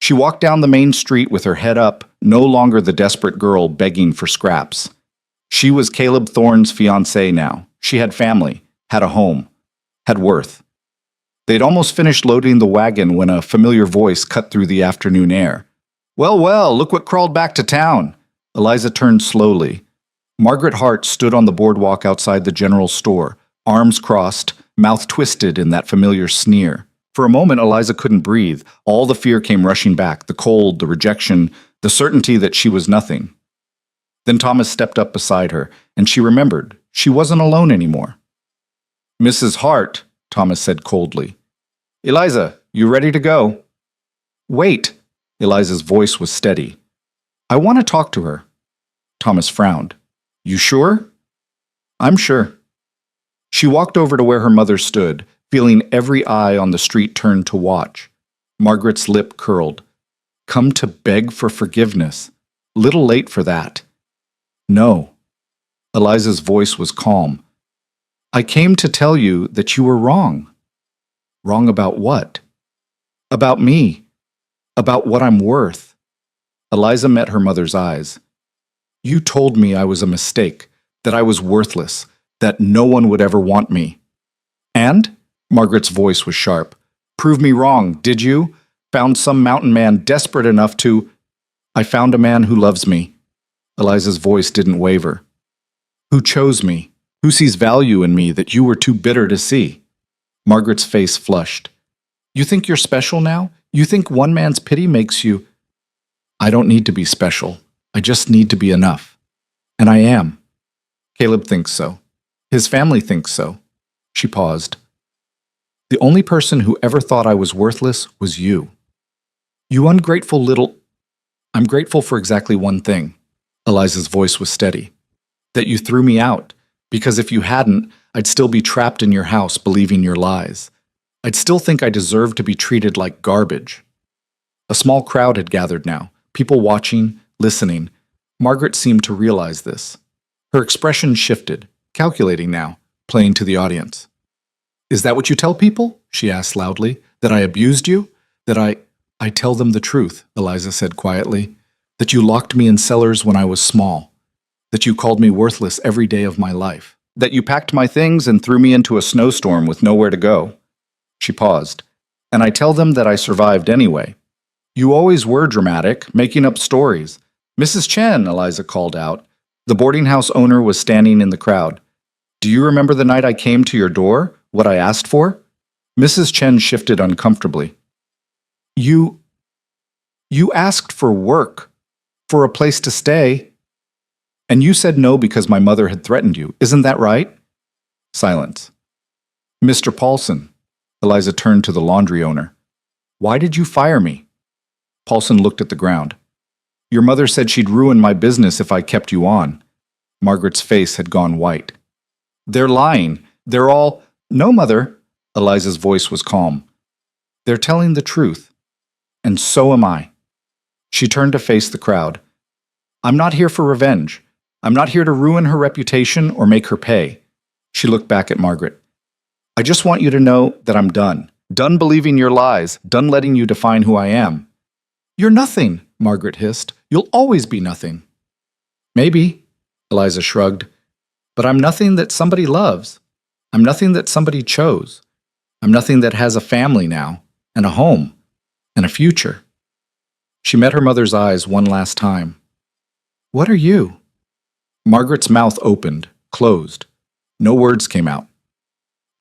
She walked down the main street with her head up, no longer the desperate girl begging for scraps. She was Caleb Thorne's fiancée now. She had family, had a home, had worth. They'd almost finished loading the wagon when a familiar voice cut through the afternoon air. "Well, well, look what crawled back to town." Eliza turned slowly. Margaret Hart stood on the boardwalk outside the general store, arms crossed, mouth twisted in that familiar sneer. For a moment, Eliza couldn't breathe. All the fear came rushing back, the cold, the rejection, the certainty that she was nothing. Then Thomas stepped up beside her, and she remembered. She wasn't alone anymore. "Mrs. Hart," Thomas said coldly. "Eliza, you ready to go?" "Wait." Eliza's voice was steady. "I want to talk to her." Thomas frowned. "You sure?" "I'm sure." She walked over to where her mother stood, feeling every eye on the street turned to watch. Margaret's lip curled. Come to beg for forgiveness. Little late for that. No. Eliza's voice was calm. I came to tell you that you were wrong. Wrong about what? About me. About what I'm worth. Eliza met her mother's eyes. You told me I was a mistake, that I was worthless, that no one would ever want me. And? Margaret's voice was sharp. Prove me wrong, did you? Found some mountain man desperate enough to... I found a man who loves me. Eliza's voice didn't waver. Who chose me? Who sees value in me that you were too bitter to see? Margaret's face flushed. You think you're special now? You think one man's pity makes you... I don't need to be special. I just need to be enough. And I am. Caleb thinks so. His family thinks so. She paused. The only person who ever thought I was worthless was you. You ungrateful little... I'm grateful for exactly one thing. Eliza's voice was steady. That you threw me out, because if you hadn't, I'd still be trapped in your house believing your lies. I'd still think I deserved to be treated like garbage. A small crowd had gathered now, people watching, listening. Margaret seemed to realize this. Her expression shifted, calculating now, playing to the audience. Is that what you tell people? She asked loudly. That I abused you? That I tell them the truth, Eliza said quietly. That you locked me in cellars when I was small. That you called me worthless every day of my life. That you packed my things and threw me into a snowstorm with nowhere to go. She paused. And I tell them that I survived anyway. You always were dramatic, making up stories. Mrs. Chen, Eliza called out. The boarding house owner was standing in the crowd. Do you remember the night I came to your door? What I asked for? Mrs. Chen shifted uncomfortably. You asked for work, for a place to stay. And you said no because my mother had threatened you. Isn't that right? Silence. Mr. Paulson, Eliza turned to the laundry owner. Why did you fire me? Paulson looked at the ground. Your mother said she'd ruin my business if I kept you on. Margaret's face had gone white. They're lying. They're all... No, Mother. Eliza's voice was calm. They're telling the truth. And so am I. She turned to face the crowd. I'm not here for revenge. I'm not here to ruin her reputation or make her pay. She looked back at Margaret. I just want you to know that I'm done. Done believing your lies. Done letting you define who I am. You're nothing, Margaret hissed. You'll always be nothing. Maybe, Eliza shrugged, but I'm nothing that somebody loves. I'm nothing that somebody chose. I'm nothing that has a family now, and a home, and a future. She met her mother's eyes one last time. What are you? Margaret's mouth opened, closed. No words came out.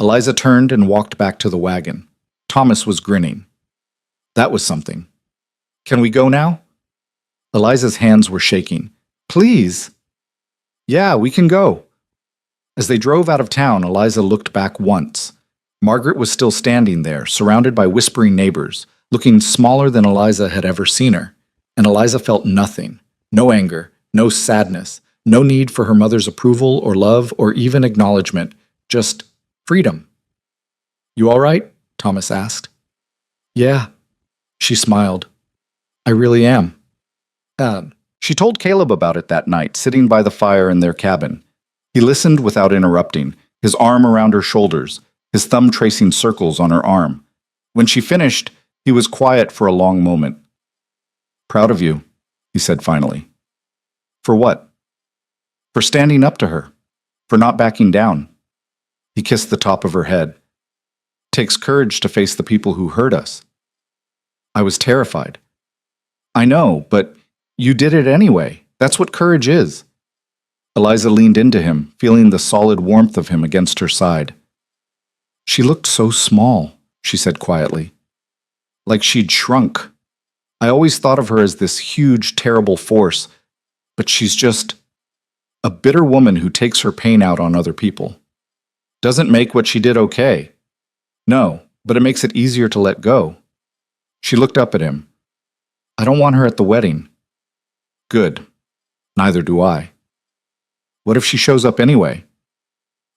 Eliza turned and walked back to the wagon. Thomas was grinning. That was something. Can we go now? Eliza's hands were shaking. Please. Yeah, we can go. As they drove out of town, Eliza looked back once. Margaret was still standing there, surrounded by whispering neighbors, looking smaller than Eliza had ever seen her. And Eliza felt nothing. No anger, no sadness, no need for her mother's approval or love or even acknowledgement. Just freedom. You all right? Thomas asked. Yeah. She smiled. I really am. She told Caleb about it that night, sitting by the fire in their cabin. He listened without interrupting, his arm around her shoulders, his thumb tracing circles on her arm. When she finished, he was quiet for a long moment. Proud of you, he said finally. For what? For standing up to her, for not backing down. He kissed the top of her head. Takes courage to face the people who hurt us. I was terrified. I know, but you did it anyway. That's what courage is. Eliza leaned into him, feeling the solid warmth of him against her side. She looked so small, she said quietly. Like she'd shrunk. I always thought of her as this huge, terrible force, but she's just a bitter woman who takes her pain out on other people. Doesn't make what she did okay. No, but it makes it easier to let go. She looked up at him. I don't want her at the wedding. Good. Neither do I. What if she shows up anyway?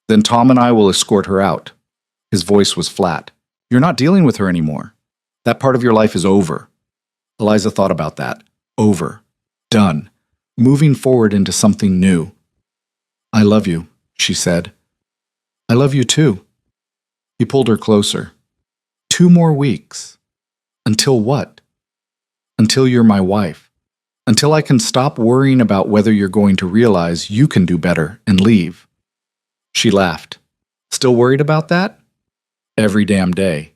Then Tom and I will escort her out. His voice was flat. You're not dealing with her anymore. That part of your life is over. Eliza thought about that. Over. Done. Moving forward into something new. I love you, she said. I love you too. He pulled her closer. 2 more weeks. Until what? Until you're my wife. Until I can stop worrying about whether you're going to realize you can do better and leave. She laughed. Still worried about that? Every damn day.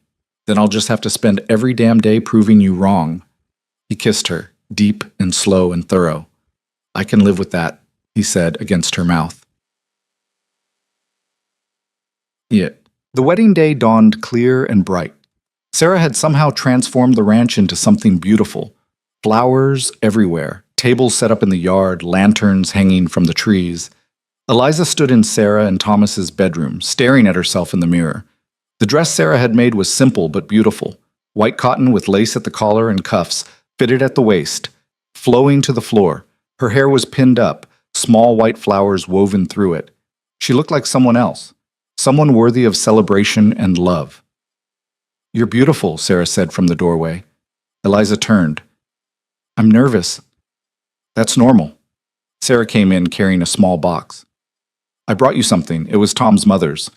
Then I'll just have to spend every damn day proving you wrong. He kissed her, deep and slow and thorough. I can live with that, he said against her mouth. Yeah. The wedding day dawned clear and bright. Sarah had somehow transformed the ranch into something beautiful. Flowers everywhere, tables set up in the yard, lanterns hanging from the trees. Eliza stood in Sarah and Thomas's bedroom, staring at herself in the mirror. The dress Sarah had made was simple but beautiful. White cotton with lace at the collar and cuffs, fitted at the waist, flowing to the floor. Her hair was pinned up, small white flowers woven through it. She looked like someone else, someone worthy of celebration and love. You're beautiful, Sarah said from the doorway. Eliza turned. I'm nervous. That's normal. Sarah came in carrying a small box. I brought you something. It was Tom's mother's.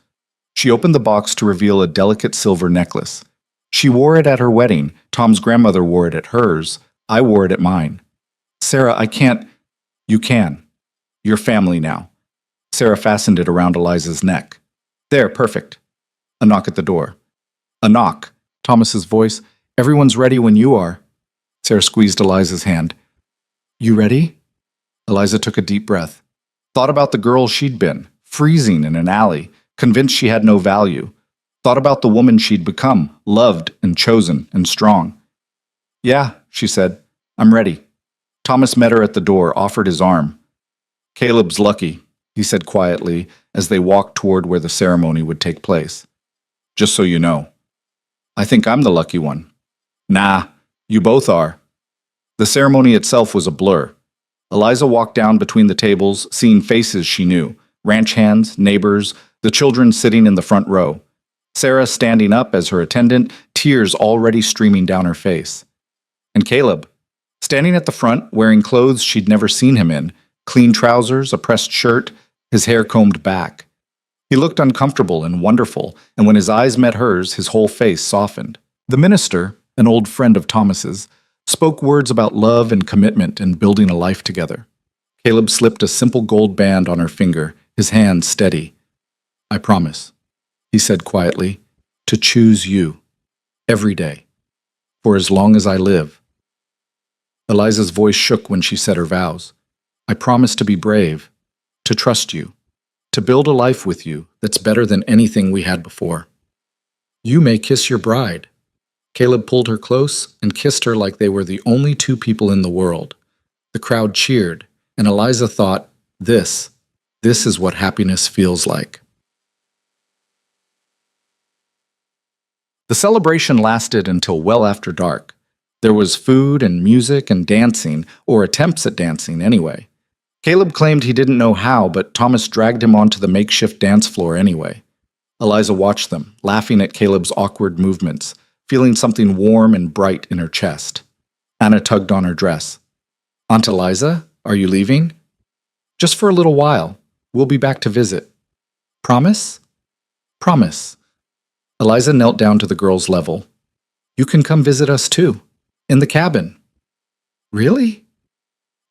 She opened the box to reveal a delicate silver necklace. She wore it at her wedding. Tom's grandmother wore it at hers. I wore it at mine. Sarah, I can't. You can. You're family now. Sarah fastened it around Eliza's neck. There, perfect. A knock at the door. A knock. Thomas's voice. Everyone's ready when you are. Sarah squeezed Eliza's hand. You ready? Eliza took a deep breath. Thought about the girl she'd been, freezing in an alley, convinced she had no value. Thought about the woman she'd become, loved and chosen and strong. Yeah, she said. I'm ready. Thomas met her at the door, offered his arm. Caleb's lucky, he said quietly as they walked toward where the ceremony would take place. Just so you know. I think I'm the lucky one. Nah, you both are. The ceremony itself was a blur. Eliza walked down between the tables, seeing faces she knew, ranch hands, neighbors, the children sitting in the front row. Sarah standing up as her attendant, tears already streaming down her face. And Caleb, standing at the front, wearing clothes she'd never seen him in, clean trousers, a pressed shirt, his hair combed back. He looked uncomfortable and wonderful, and when his eyes met hers, his whole face softened. The minister, an old friend of Thomas's, spoke words about love and commitment and building a life together. Caleb slipped a simple gold band on her finger, his hand steady. I promise, he said quietly, to choose you, every day, for as long as I live. Eliza's voice shook when she said her vows. I promise to be brave, to trust you, to build a life with you that's better than anything we had before. You may kiss your bride. Caleb pulled her close and kissed her like they were the only 2 people in the world. The crowd cheered, and Eliza thought, this is what happiness feels like. The celebration lasted until well after dark. There was food and music and dancing, or attempts at dancing anyway. Caleb claimed he didn't know how, but Thomas dragged him onto the makeshift dance floor anyway. Eliza watched them, laughing at Caleb's awkward movements, feeling something warm and bright in her chest. Anna tugged on her dress. Aunt Eliza, are you leaving? Just for a little while. We'll be back to visit. Promise? Promise. Eliza knelt down to the girl's level. You can come visit us too, in the cabin. Really?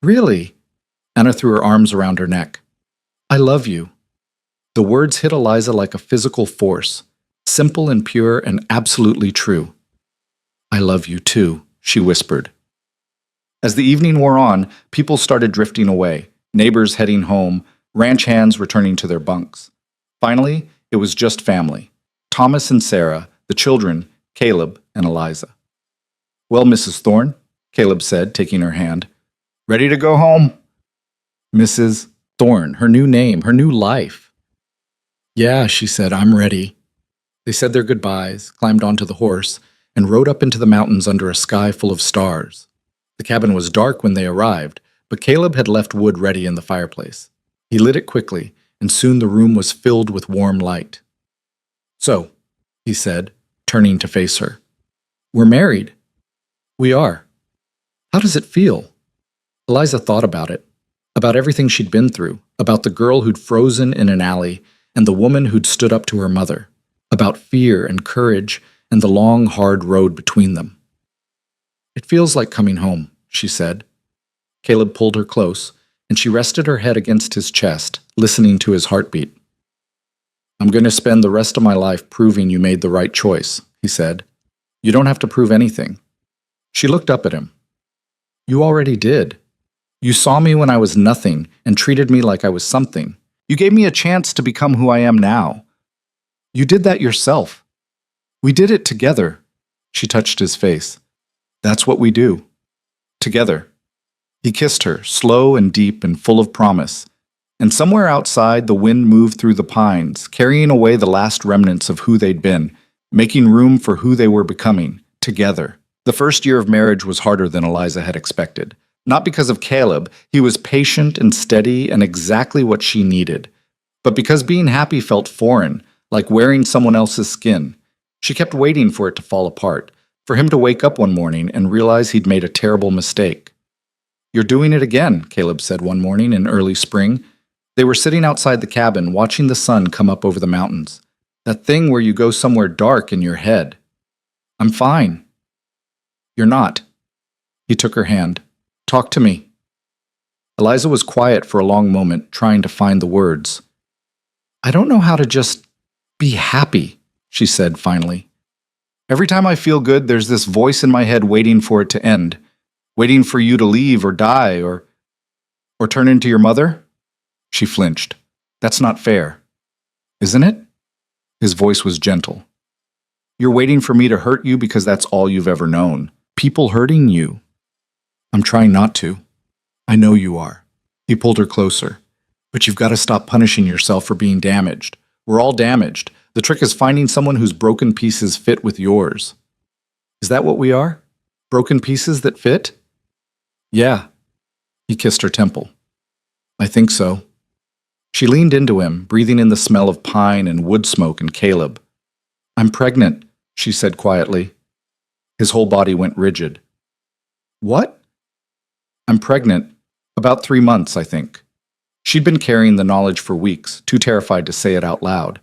Really? Anna threw her arms around her neck. I love you. The words hit Eliza like a physical force, simple and pure and absolutely true. I love you too, she whispered. As the evening wore on, people started drifting away, neighbors heading home, ranch hands returning to their bunks. Finally, it was just family. Thomas and Sarah, the children, Caleb and Eliza. Well, Mrs. Thorne, Caleb said, taking her hand. Ready to go home? Mrs. Thorne, her new name, her new life. Yeah, she said, I'm ready. They said their goodbyes, climbed onto the horse, and rode up into the mountains under a sky full of stars. The cabin was dark when they arrived, but Caleb had left wood ready in the fireplace. He lit it quickly, and soon the room was filled with warm light. So, he said, turning to face her, We're married. We are. How does it feel? Eliza thought about everything she'd been through, about the girl who'd frozen in an alley and the woman who'd stood up to her mother, about fear and courage and the long, hard road between them. It feels like coming home, she said. Caleb pulled her close, and she rested her head against his chest, listening to his heartbeat. I'm going to spend the rest of my life proving you made the right choice, he said. You don't have to prove anything. She looked up at him. You already did. You saw me when I was nothing and treated me like I was something. You gave me a chance to become who I am now. You did that yourself. We did it together. She touched his face. That's what we do. Together. He kissed her, slow and deep and full of promise. And somewhere outside, the wind moved through the pines, carrying away the last remnants of who they'd been, making room for who they were becoming, together. The first year of marriage was harder than Eliza had expected. Not because of Caleb, he was patient and steady and exactly what she needed, but because being happy felt foreign, like wearing someone else's skin. She kept waiting for it to fall apart, for him to wake up one morning and realize he'd made a terrible mistake. You're doing it again, Caleb said one morning in early spring. They were sitting outside the cabin, watching the sun come up over the mountains. That thing where you go somewhere dark in your head. I'm fine. You're not. He took her hand. Talk to me. Eliza was quiet for a long moment, trying to find the words. I don't know how to just be happy, she said finally. Every time I feel good, there's this voice in my head waiting for it to end, waiting for you to leave or die or turn into your mother. She flinched. That's not fair. Isn't it? His voice was gentle. You're waiting for me to hurt you because that's all you've ever known. People hurting you. I'm trying not to. I know you are. He pulled her closer. But you've got to stop punishing yourself for being damaged. We're all damaged. The trick is finding someone whose broken pieces fit with yours. Is that what we are? Broken pieces that fit? Yeah. He kissed her temple. I think so. She leaned into him, breathing in the smell of pine and wood smoke and Caleb. I'm pregnant, she said quietly. His whole body went rigid. What? I'm pregnant. About 3 months, I think. She'd been carrying the knowledge for weeks, too terrified to say it out loud.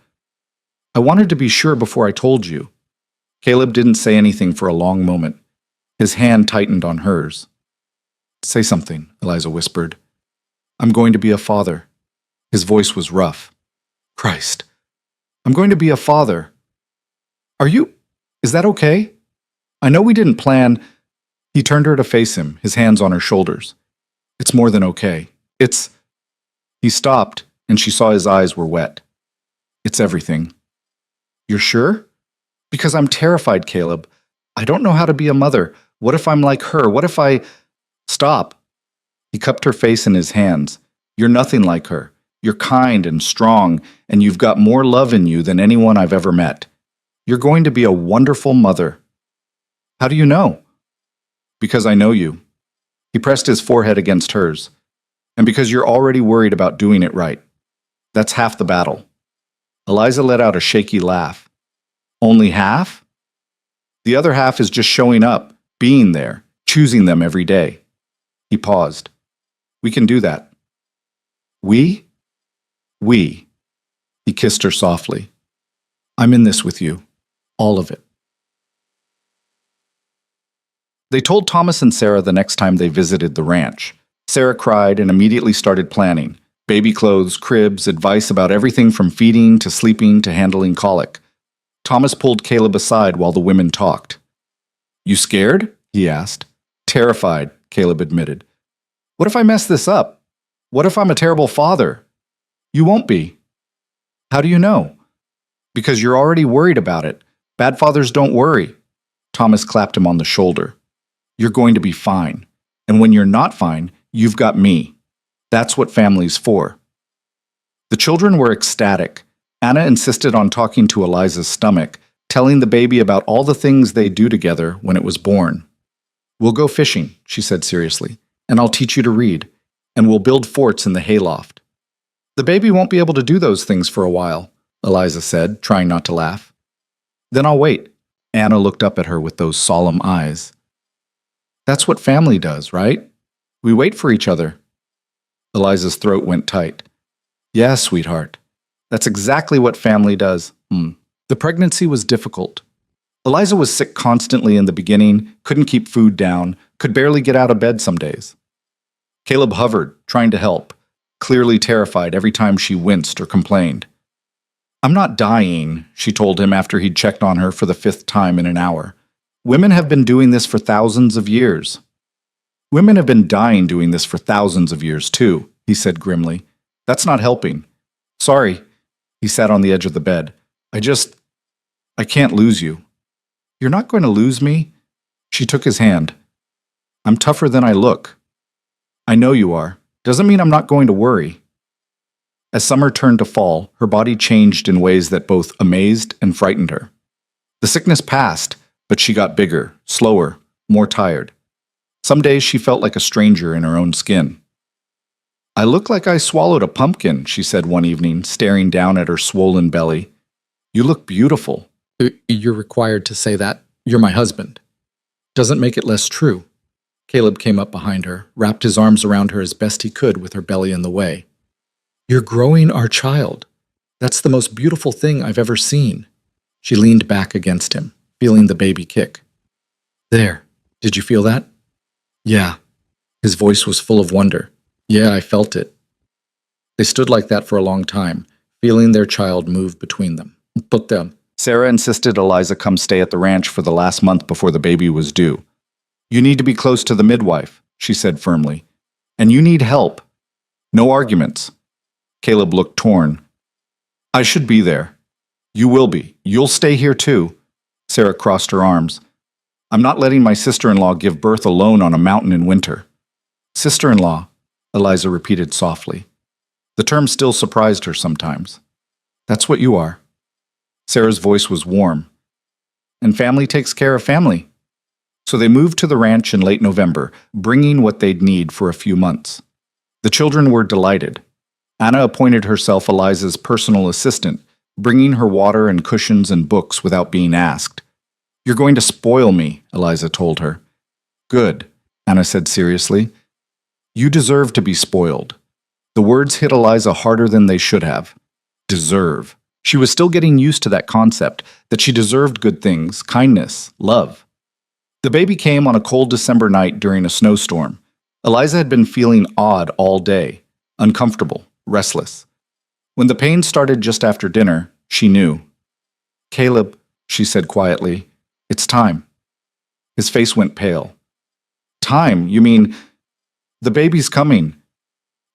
I wanted to be sure before I told you. Caleb didn't say anything for a long moment. His hand tightened on hers. Say something, Eliza whispered. I'm going to be a father. His voice was rough. Christ. I'm going to be a father. Are you? Is that okay? I know we didn't plan. He turned her to face him, his hands on her shoulders. It's more than okay. It's... He stopped, and she saw his eyes were wet. It's everything. You're sure? Because I'm terrified, Caleb. I don't know how to be a mother. What if I'm like her? What if I... Stop. He cupped her face in his hands. You're nothing like her. You're kind and strong, and you've got more love in you than anyone I've ever met. You're going to be a wonderful mother. How do you know? Because I know you. He pressed his forehead against hers. And because you're already worried about doing it right. That's half the battle. Eliza let out a shaky laugh. Only half? The other half is just showing up, being there, choosing them every day. He paused. We can do that. We? We. He kissed her softly. I'm in this with you. All of it. They told Thomas and Sarah the next time they visited the ranch. Sarah cried and immediately started planning. Baby clothes, cribs, advice about everything from feeding to sleeping to handling colic. Thomas pulled Caleb aside while the women talked. You scared? He asked. Terrified, Caleb admitted. What if I mess this up? What if I'm a terrible father? You won't be. How do you know? Because you're already worried about it. Bad fathers don't worry. Thomas clapped him on the shoulder. You're going to be fine. And when you're not fine, you've got me. That's what family's for. The children were ecstatic. Anna insisted on talking to Eliza's stomach, telling the baby about all the things they do together when it was born. We'll go fishing, she said seriously, and I'll teach you to read, and we'll build forts in the hayloft. The baby won't be able to do those things for a while, Eliza said, trying not to laugh. Then I'll wait, Anna looked up at her with those solemn eyes. That's what family does, right? We wait for each other. Eliza's throat went tight. Yeah, sweetheart. That's exactly what family does. The pregnancy was difficult. Eliza was sick constantly in the beginning, couldn't keep food down, could barely get out of bed some days. Caleb hovered, trying to help, clearly terrified every time she winced or complained. I'm not dying, she told him after he'd checked on her for the 5th time in an hour. Women have been doing this for thousands of years. Women have been dying doing this for thousands of years, too, he said grimly. That's not helping. Sorry. He sat on the edge of the bed. I can't lose you. You're not going to lose me? She took his hand. I'm tougher than I look. I know you are. Doesn't mean I'm not going to worry. As summer turned to fall, her body changed in ways that both amazed and frightened her. The sickness passed, but she got bigger, slower, more tired. Some days she felt like a stranger in her own skin. I look like I swallowed a pumpkin, she said one evening, staring down at her swollen belly. You look beautiful. You're required to say that. You're my husband. Doesn't make it less true. Caleb came up behind her, wrapped his arms around her as best he could with her belly in the way. You're growing our child. That's the most beautiful thing I've ever seen. She leaned back against him, feeling the baby kick. There. Did you feel that? Yeah. His voice was full of wonder. Yeah, I felt it. They stood like that for a long time, feeling their child move between them. Sarah insisted Eliza come stay at the ranch for the last month before the baby was due. You need to be close to the midwife, she said firmly. And you need help. No arguments. Caleb looked torn. I should be there. You will be. You'll stay here too. Sarah crossed her arms. I'm not letting my sister-in-law give birth alone on a mountain in winter. Sister-in-law, Eliza repeated softly. The term still surprised her sometimes. That's what you are. Sarah's voice was warm. And family takes care of family. So they moved to the ranch in late November, bringing what they'd need for a few months. The children were delighted. Anna appointed herself Eliza's personal assistant, bringing her water and cushions and books without being asked. You're going to spoil me, Eliza told her. Good, Anna said seriously. You deserve to be spoiled. The words hit Eliza harder than they should have. Deserve. She was still getting used to that concept, that she deserved good things, kindness, love. The baby came on a cold December night during a snowstorm. Eliza had been feeling odd all day, uncomfortable, restless. When the pain started just after dinner, she knew. Caleb, she said quietly, it's time. His face went pale. Time? You mean, the baby's coming.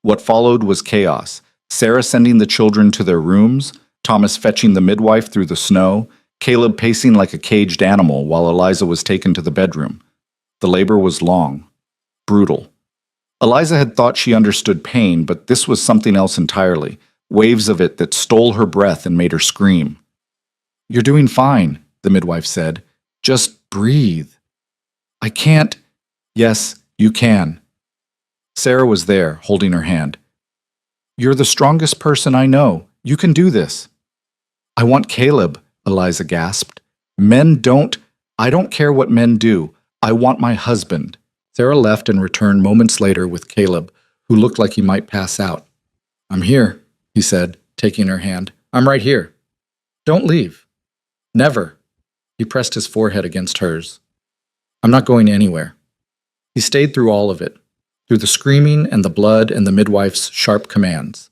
What followed was chaos. Sarah sending the children to their rooms, Thomas fetching the midwife through the snow, Caleb pacing like a caged animal while Eliza was taken to the bedroom. The labor was long, brutal. Eliza had thought she understood pain, but this was something else entirely, waves of it that stole her breath and made her scream. You're doing fine, the midwife said. Just breathe. I can't. Yes, you can. Sarah was there, holding her hand. You're the strongest person I know. You can do this. I want Caleb, Eliza gasped. I don't care what men do. I want my husband. Sarah left and returned moments later with Caleb, who looked like he might pass out. I'm here, he said, taking her hand. I'm right here. Don't leave. Never. He pressed his forehead against hers. I'm not going anywhere. He stayed through all of it, through the screaming and the blood and the midwife's sharp commands,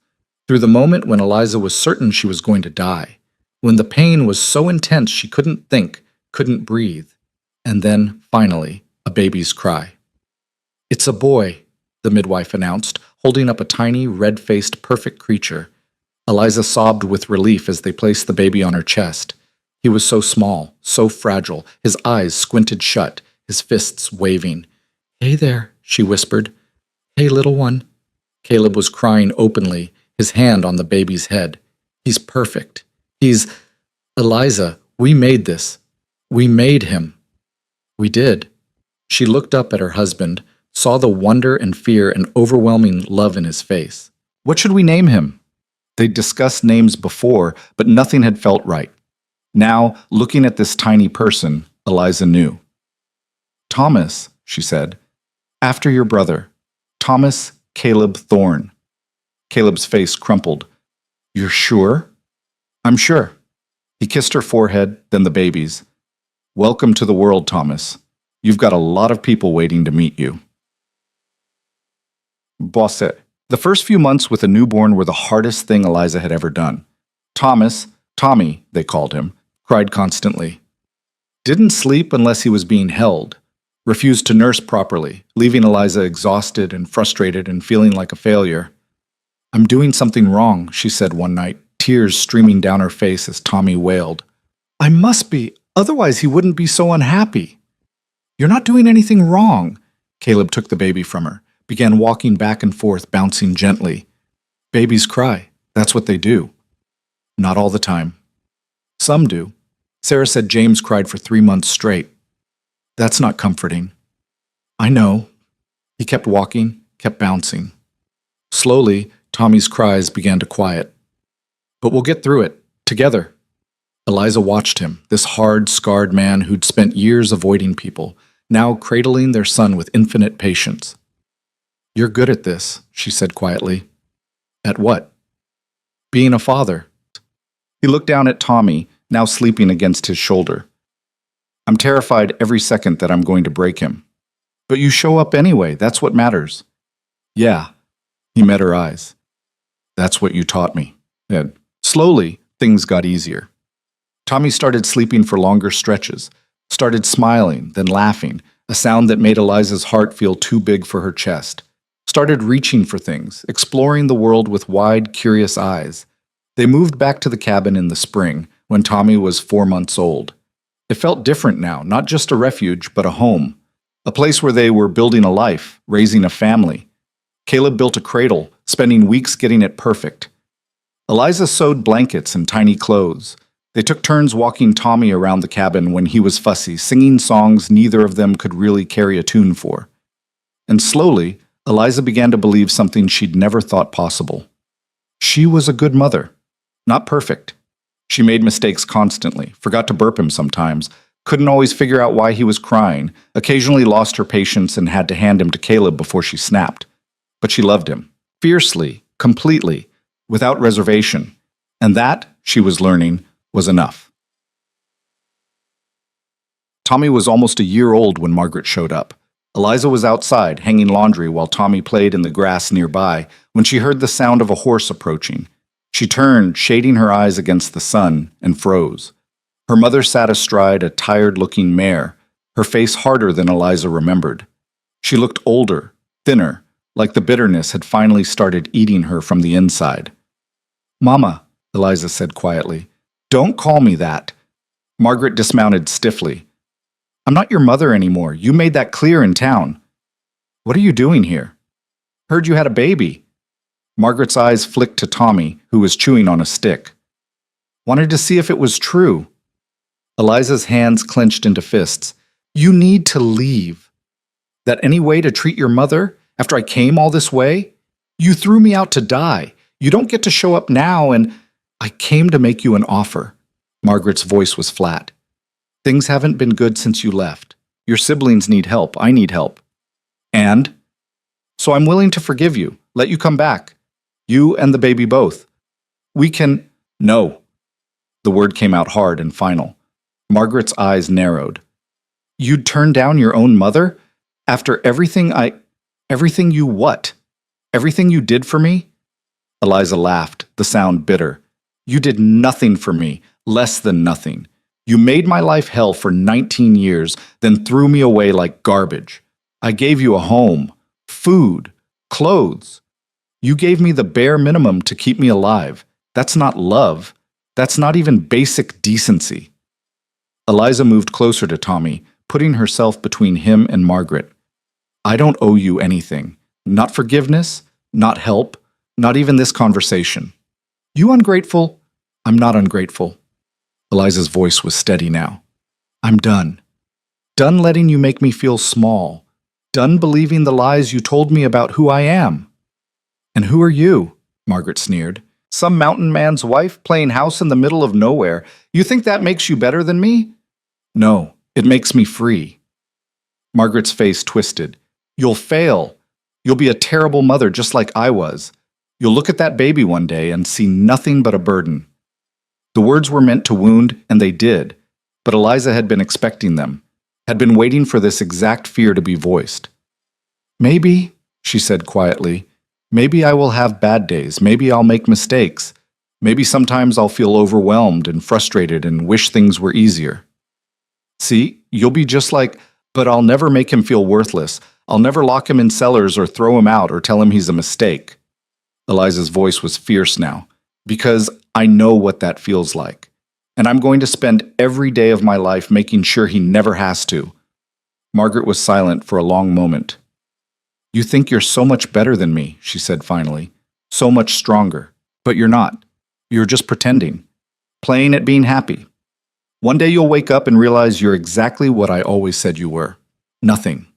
through the moment when Eliza was certain she was going to die, when the pain was so intense she couldn't think, couldn't breathe, and then, finally, a baby's cry. It's a boy, the midwife announced, holding up a tiny, red-faced, perfect creature. Eliza sobbed with relief as they placed the baby on her chest. He was so small, so fragile, his eyes squinted shut, his fists waving. Hey there, she whispered. Hey, little one. Caleb was crying openly, his hand on the baby's head. He's perfect. Eliza, we made this. We made him. We did. She looked up at her husband, saw the wonder and fear and overwhelming love in his face. What should we name him? They'd discussed names before, but nothing had felt right. Now, looking at this tiny person, Eliza knew. Thomas, she said, after your brother. Thomas Caleb Thorne. Caleb's face crumpled. You're sure? I'm sure. He kissed her forehead, then the baby's. Welcome to the world, Thomas. You've got a lot of people waiting to meet you. Bosse. The first few months with a newborn were the hardest thing Eliza had ever done. Thomas, Tommy, they called him, cried constantly. Didn't sleep unless he was being held. Refused to nurse properly, leaving Eliza exhausted and frustrated and feeling like a failure. I'm doing something wrong, she said one night, tears streaming down her face as Tommy wailed. I must be, otherwise he wouldn't be so unhappy. You're not doing anything wrong. Caleb took the baby from her, began walking back and forth, bouncing gently. Babies cry. That's what they do. Not all the time. Some do. Sarah said James cried for 3 months straight. That's not comforting. I know. He kept walking, kept bouncing. Slowly, Tommy's cries began to quiet. But we'll get through it, together. Eliza watched him, this hard, scarred man who'd spent years avoiding people, now cradling their son with infinite patience. You're good at this, she said quietly. At what? Being a father. He looked down at Tommy, now sleeping against his shoulder. I'm terrified every second that I'm going to break him. But you show up anyway, that's what matters. Yeah. He met her eyes. That's what you taught me. And slowly, things got easier. Tommy started sleeping for longer stretches, started smiling, then laughing, a sound that made Eliza's heart feel too big for her chest. Started reaching for things, exploring the world with wide, curious eyes. They moved back to the cabin in the spring, when Tommy was 4 months old. It felt different now, not just a refuge, but a home. A place where they were building a life, raising a family. Caleb built a cradle, spending weeks getting it perfect. Eliza sewed blankets and tiny clothes. They took turns walking Tommy around the cabin when he was fussy, singing songs neither of them could really carry a tune for. And slowly, Eliza began to believe something she'd never thought possible. She was a good mother. Not perfect. She made mistakes constantly, forgot to burp him sometimes, couldn't always figure out why he was crying, occasionally lost her patience and had to hand him to Caleb before she snapped. But she loved him, fiercely, completely, without reservation. And that, she was learning, was enough. Tommy was almost a year old when Margaret showed up. Eliza was outside, hanging laundry while Tommy played in the grass nearby, when she heard the sound of a horse approaching. She turned, shading her eyes against the sun, and froze. Her mother sat astride a tired-looking mare, her face harder than Eliza remembered. She looked older, thinner, like the bitterness had finally started eating her from the inside. Mama, Eliza said quietly, don't call me that. Margaret dismounted stiffly. I'm not your mother anymore. You made that clear in town. What are you doing here? Heard you had a baby. Margaret's eyes flicked to Tommy, who was chewing on a stick. Wanted to see if it was true. Eliza's hands clenched into fists. You need to leave. That any way to treat your mother, after I came all this way? You threw me out to die. You don't get to show up now, and I came to make you an offer. Margaret's voice was flat. Things haven't been good since you left. Your siblings need help. I need help. And? So I'm willing to forgive you, let you come back. You and the baby both. We can... No. The word came out hard and final. Margaret's eyes narrowed. You'd turn down your own mother? After everything Everything you what? Everything you did for me? Eliza laughed, the sound bitter. You did nothing for me, less than nothing. You made my life hell for 19 years, then threw me away like garbage. I gave you a home, food, clothes. You gave me the bare minimum to keep me alive. That's not love. That's not even basic decency. Eliza moved closer to Tommy, putting herself between him and Margaret. I don't owe you anything. Not forgiveness, not help, not even this conversation. You ungrateful? I'm not ungrateful. Eliza's voice was steady now. I'm done. Done letting you make me feel small. Done believing the lies you told me about who I am. And who are you? Margaret sneered. Some mountain man's wife playing house in the middle of nowhere. You think that makes you better than me? No, it makes me free. Margaret's face twisted. You'll fail. You'll be a terrible mother just like I was. You'll look at that baby one day and see nothing but a burden. The words were meant to wound, and they did, but Eliza had been expecting them, had been waiting for this exact fear to be voiced. Maybe, she said quietly, maybe I will have bad days, maybe I'll make mistakes, maybe sometimes I'll feel overwhelmed and frustrated and wish things were easier. See, you'll be just like, but I'll never make him feel worthless. I'll never lock him in cellars or throw him out or tell him he's a mistake. Eliza's voice was fierce now, because I know what that feels like. And I'm going to spend every day of my life making sure he never has to. Margaret was silent for a long moment. You think you're so much better than me, she said finally. So much stronger. But you're not. You're just pretending. Playing at being happy. One day you'll wake up and realize you're exactly what I always said you were. Nothing.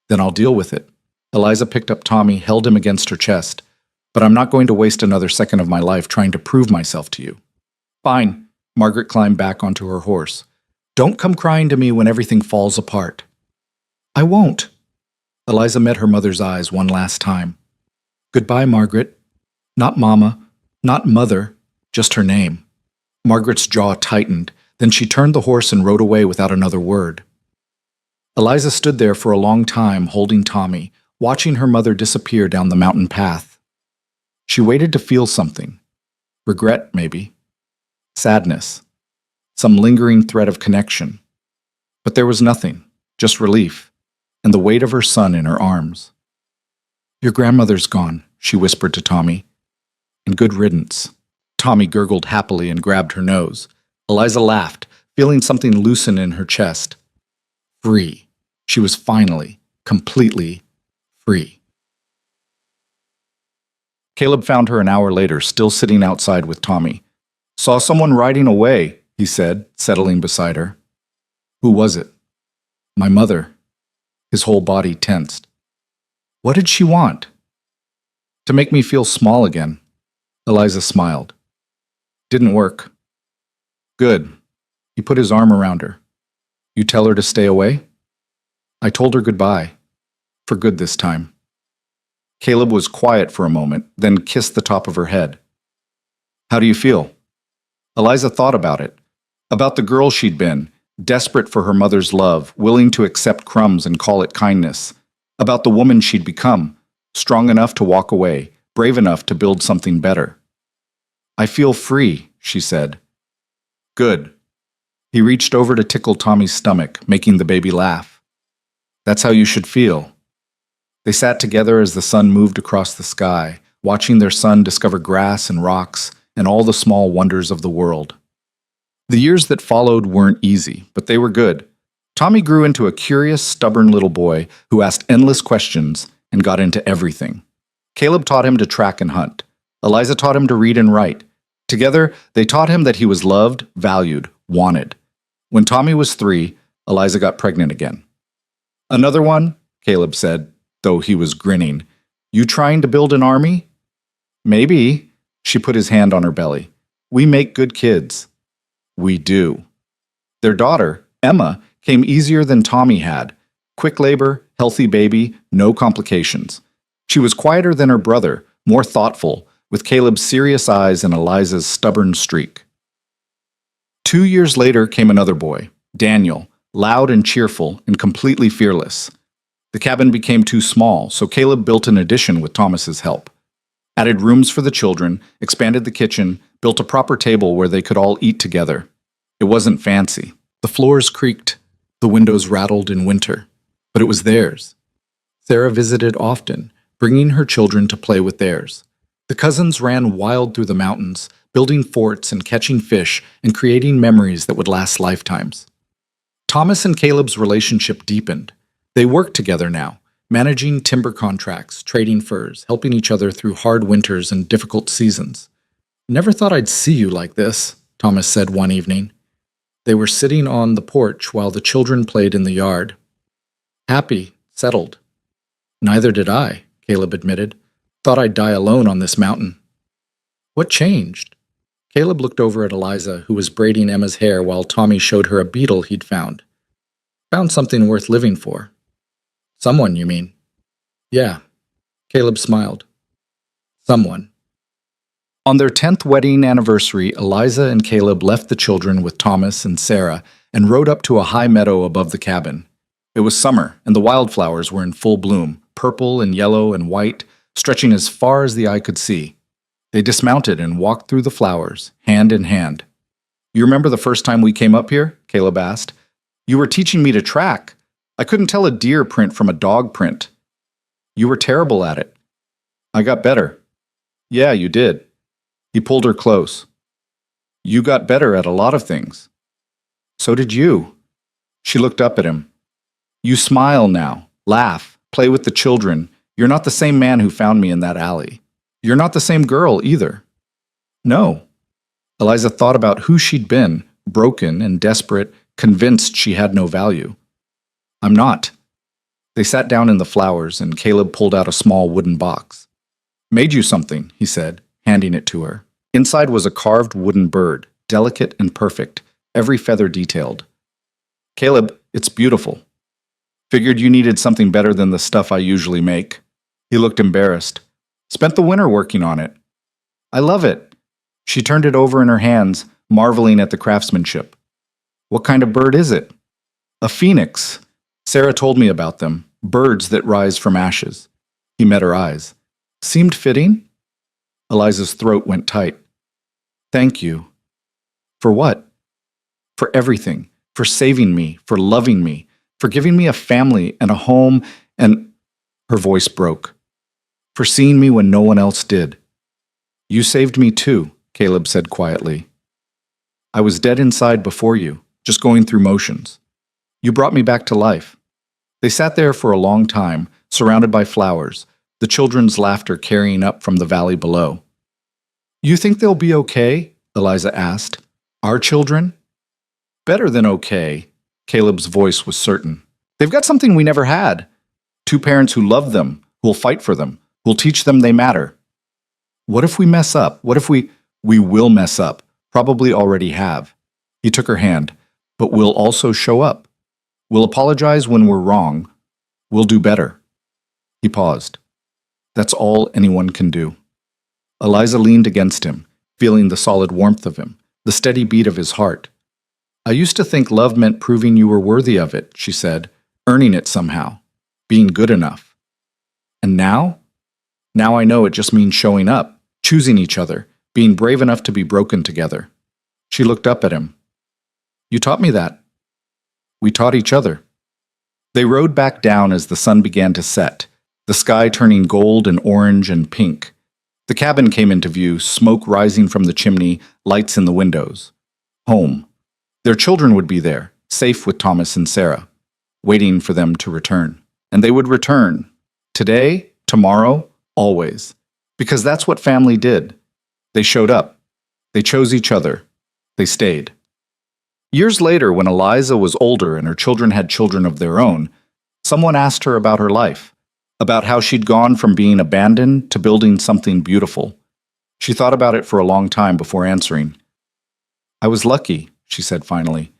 Then I'll deal with it. Eliza picked up Tommy, held him against her chest. But I'm not going to waste another second of my life trying to prove myself to you. Fine. Margaret climbed back onto her horse. Don't come crying to me when everything falls apart. I won't. Eliza met her mother's eyes one last time. Goodbye, Margaret. Not Mama, not Mother, just her name. Margaret's jaw tightened. Then she turned the horse and rode away without another word. Eliza stood there for a long time holding Tommy, watching her mother disappear down the mountain path. She waited to feel something. Regret, maybe. Sadness. Some lingering thread of connection. But there was nothing, just relief, and the weight of her son in her arms. Your grandmother's gone, she whispered to Tommy. And good riddance. Tommy gurgled happily and grabbed her nose. Eliza laughed, feeling something loosen in her chest. Free. She was finally, completely free. Caleb found her an hour later, still sitting outside with Tommy. Saw someone riding away, he said, settling beside her. Who was it? My mother. His whole body tensed. What did she want? To make me feel small again. Eliza smiled. Didn't work. Good. He put his arm around her. You tell her to stay away? I told her goodbye. For good this time. Caleb was quiet for a moment, then kissed the top of her head. How do you feel? Eliza thought about it. About the girl she'd been, desperate for her mother's love, willing to accept crumbs and call it kindness. About the woman she'd become, strong enough to walk away, brave enough to build something better. I feel free, she said. Good. He reached over to tickle Tommy's stomach, making the baby laugh. That's how you should feel. They sat together as the sun moved across the sky, watching their son discover grass and rocks and all the small wonders of the world. The years that followed weren't easy, but they were good. Tommy grew into a curious, stubborn little boy who asked endless questions and got into everything. Caleb taught him to track and hunt. Eliza taught him to read and write. Together, they taught him that he was loved, valued, wanted. When Tommy was 3, Eliza got pregnant again. Another one, Caleb said, though he was grinning. You trying to build an army? Maybe. She put his hand on her belly. We make good kids. We do. Their daughter, Emma, came easier than Tommy had. Quick labor, healthy baby, no complications. She was quieter than her brother, more thoughtful, with Caleb's serious eyes and Eliza's stubborn streak. 2 years later came another boy, Daniel, loud and cheerful and completely fearless. The cabin became too small, so Caleb built an addition with Thomas's help. Added rooms for the children, expanded the kitchen, built a proper table where they could all eat together. It wasn't fancy. The floors creaked, the windows rattled in winter, but it was theirs. Sarah visited often, bringing her children to play with theirs. The cousins ran wild through the mountains, building forts and catching fish and creating memories that would last lifetimes. Thomas and Caleb's relationship deepened. They worked together now, managing timber contracts, trading furs, helping each other through hard winters and difficult seasons. Never thought I'd see you like this, Thomas said one evening. They were sitting on the porch while the children played in the yard. Happy, settled. Neither did I, Caleb admitted. Thought I'd die alone on this mountain. What changed? Caleb looked over at Eliza, who was braiding Emma's hair while Tommy showed her a beetle he'd found. Found something worth living for. Someone, you mean? Yeah. Caleb smiled. Someone. On their 10th wedding anniversary, Eliza and Caleb left the children with Thomas and Sarah and rode up to a high meadow above the cabin. It was summer, and the wildflowers were in full bloom, purple and yellow and white, stretching as far as the eye could see. They dismounted and walked through the flowers, hand in hand. You remember the first time we came up here? Caleb asked. You were teaching me to track. I couldn't tell a deer print from a dog print. You were terrible at it. I got better. Yeah, you did. He pulled her close. You got better at a lot of things. So did you. She looked up at him. You smile now, laugh, play with the children. You're not the same man who found me in that alley. You're not the same girl either. No. Eliza thought about who she'd been, broken and desperate, convinced she had no value. I'm not. They sat down in the flowers, and Caleb pulled out a small wooden box. Made you something, he said, handing it to her. Inside was a carved wooden bird, delicate and perfect, every feather detailed. Caleb, it's beautiful. Figured you needed something better than the stuff I usually make. He looked embarrassed. Spent the winter working on it. I love it. She turned it over in her hands, marveling at the craftsmanship. What kind of bird is it? A phoenix. Sarah told me about them, birds that rise from ashes. He met her eyes. Seemed fitting? Eliza's throat went tight. Thank you. For what? For everything. For saving me. For loving me. For giving me a family and a home and... Her voice broke. For seeing me when no one else did. You saved me too, Caleb said quietly. I was dead inside before you, just going through motions. You brought me back to life. They sat there for a long time, surrounded by flowers, the children's laughter carrying up from the valley below. You think they'll be okay? Eliza asked. Our children? Better than okay. Caleb's voice was certain. They've got something we never had. Two parents who love them, who'll fight for them, who'll teach them they matter. What if we mess up? What if we will mess up? Probably already have. He took her hand. But we'll also show up. We'll apologize when we're wrong. We'll do better. He paused. That's all anyone can do. Eliza leaned against him, feeling the solid warmth of him, the steady beat of his heart. I used to think love meant proving you were worthy of it, she said, earning it somehow, being good enough. And now? Now I know it just means showing up, choosing each other, being brave enough to be broken together. She looked up at him. You taught me that. We taught each other. They rode back down as the sun began to set, the sky turning gold and orange and pink. The cabin came into view, smoke rising from the chimney, lights in the windows. Home. Their children would be there, safe with Thomas and Sarah, waiting for them to return. And they would return. Today, tomorrow, always. Because that's what family did. They showed up. They chose each other. They stayed. Years later, when Eliza was older and her children had children of their own, someone asked her about her life, about how she'd gone from being abandoned to building something beautiful. She thought about it for a long time before answering. I was lucky, she said finally.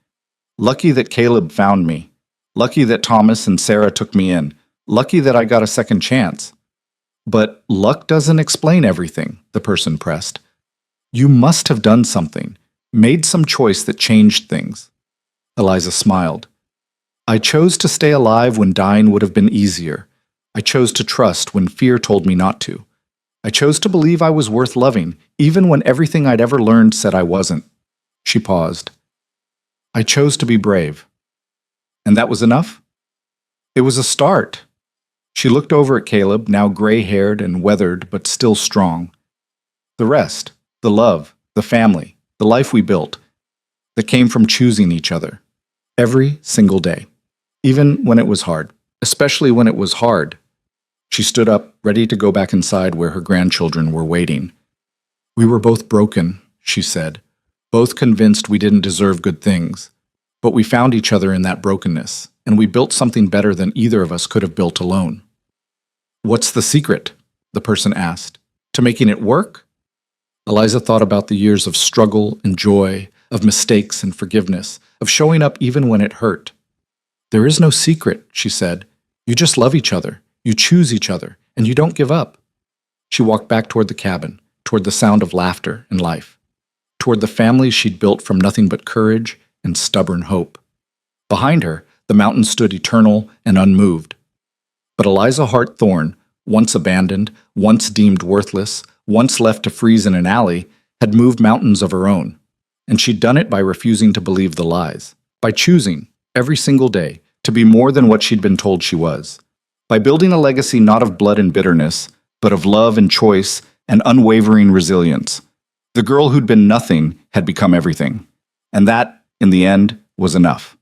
Lucky that Caleb found me. Lucky that Thomas and Sarah took me in. Lucky that I got a second chance. But luck doesn't explain everything, the person pressed. You must have done something, made some choice that changed things. Eliza smiled. I chose to stay alive when dying would have been easier. I chose to trust when fear told me not to. I chose to believe I was worth loving, even when everything I'd ever learned said I wasn't. She paused. I chose to be brave. And that was enough? It was a start. She looked over at Caleb, now gray-haired and weathered, but still strong. The rest, the love, the family, the life we built, that came from choosing each other. Every single day. Even when it was hard. Especially when it was hard. She stood up, ready to go back inside where her grandchildren were waiting. We were both broken, she said, both convinced we didn't deserve good things. But we found each other in that brokenness, and we built something better than either of us could have built alone. What's the secret? The person asked. To making it work? Eliza thought about the years of struggle and joy, of mistakes and forgiveness, of showing up even when it hurt. "There is no secret," she said. "You just love each other, you choose each other, and you don't give up." She walked back toward the cabin, toward the sound of laughter and life, toward the family she'd built from nothing but courage and stubborn hope. Behind her, the mountain stood eternal and unmoved. But Eliza Hart Thorne, once abandoned, once deemed worthless, once left to freeze in an alley, had moved mountains of her own. And she'd done it by refusing to believe the lies, by choosing, every single day, to be more than what she'd been told she was, by building a legacy not of blood and bitterness, but of love and choice and unwavering resilience. The girl who'd been nothing had become everything. And that, in the end, was enough.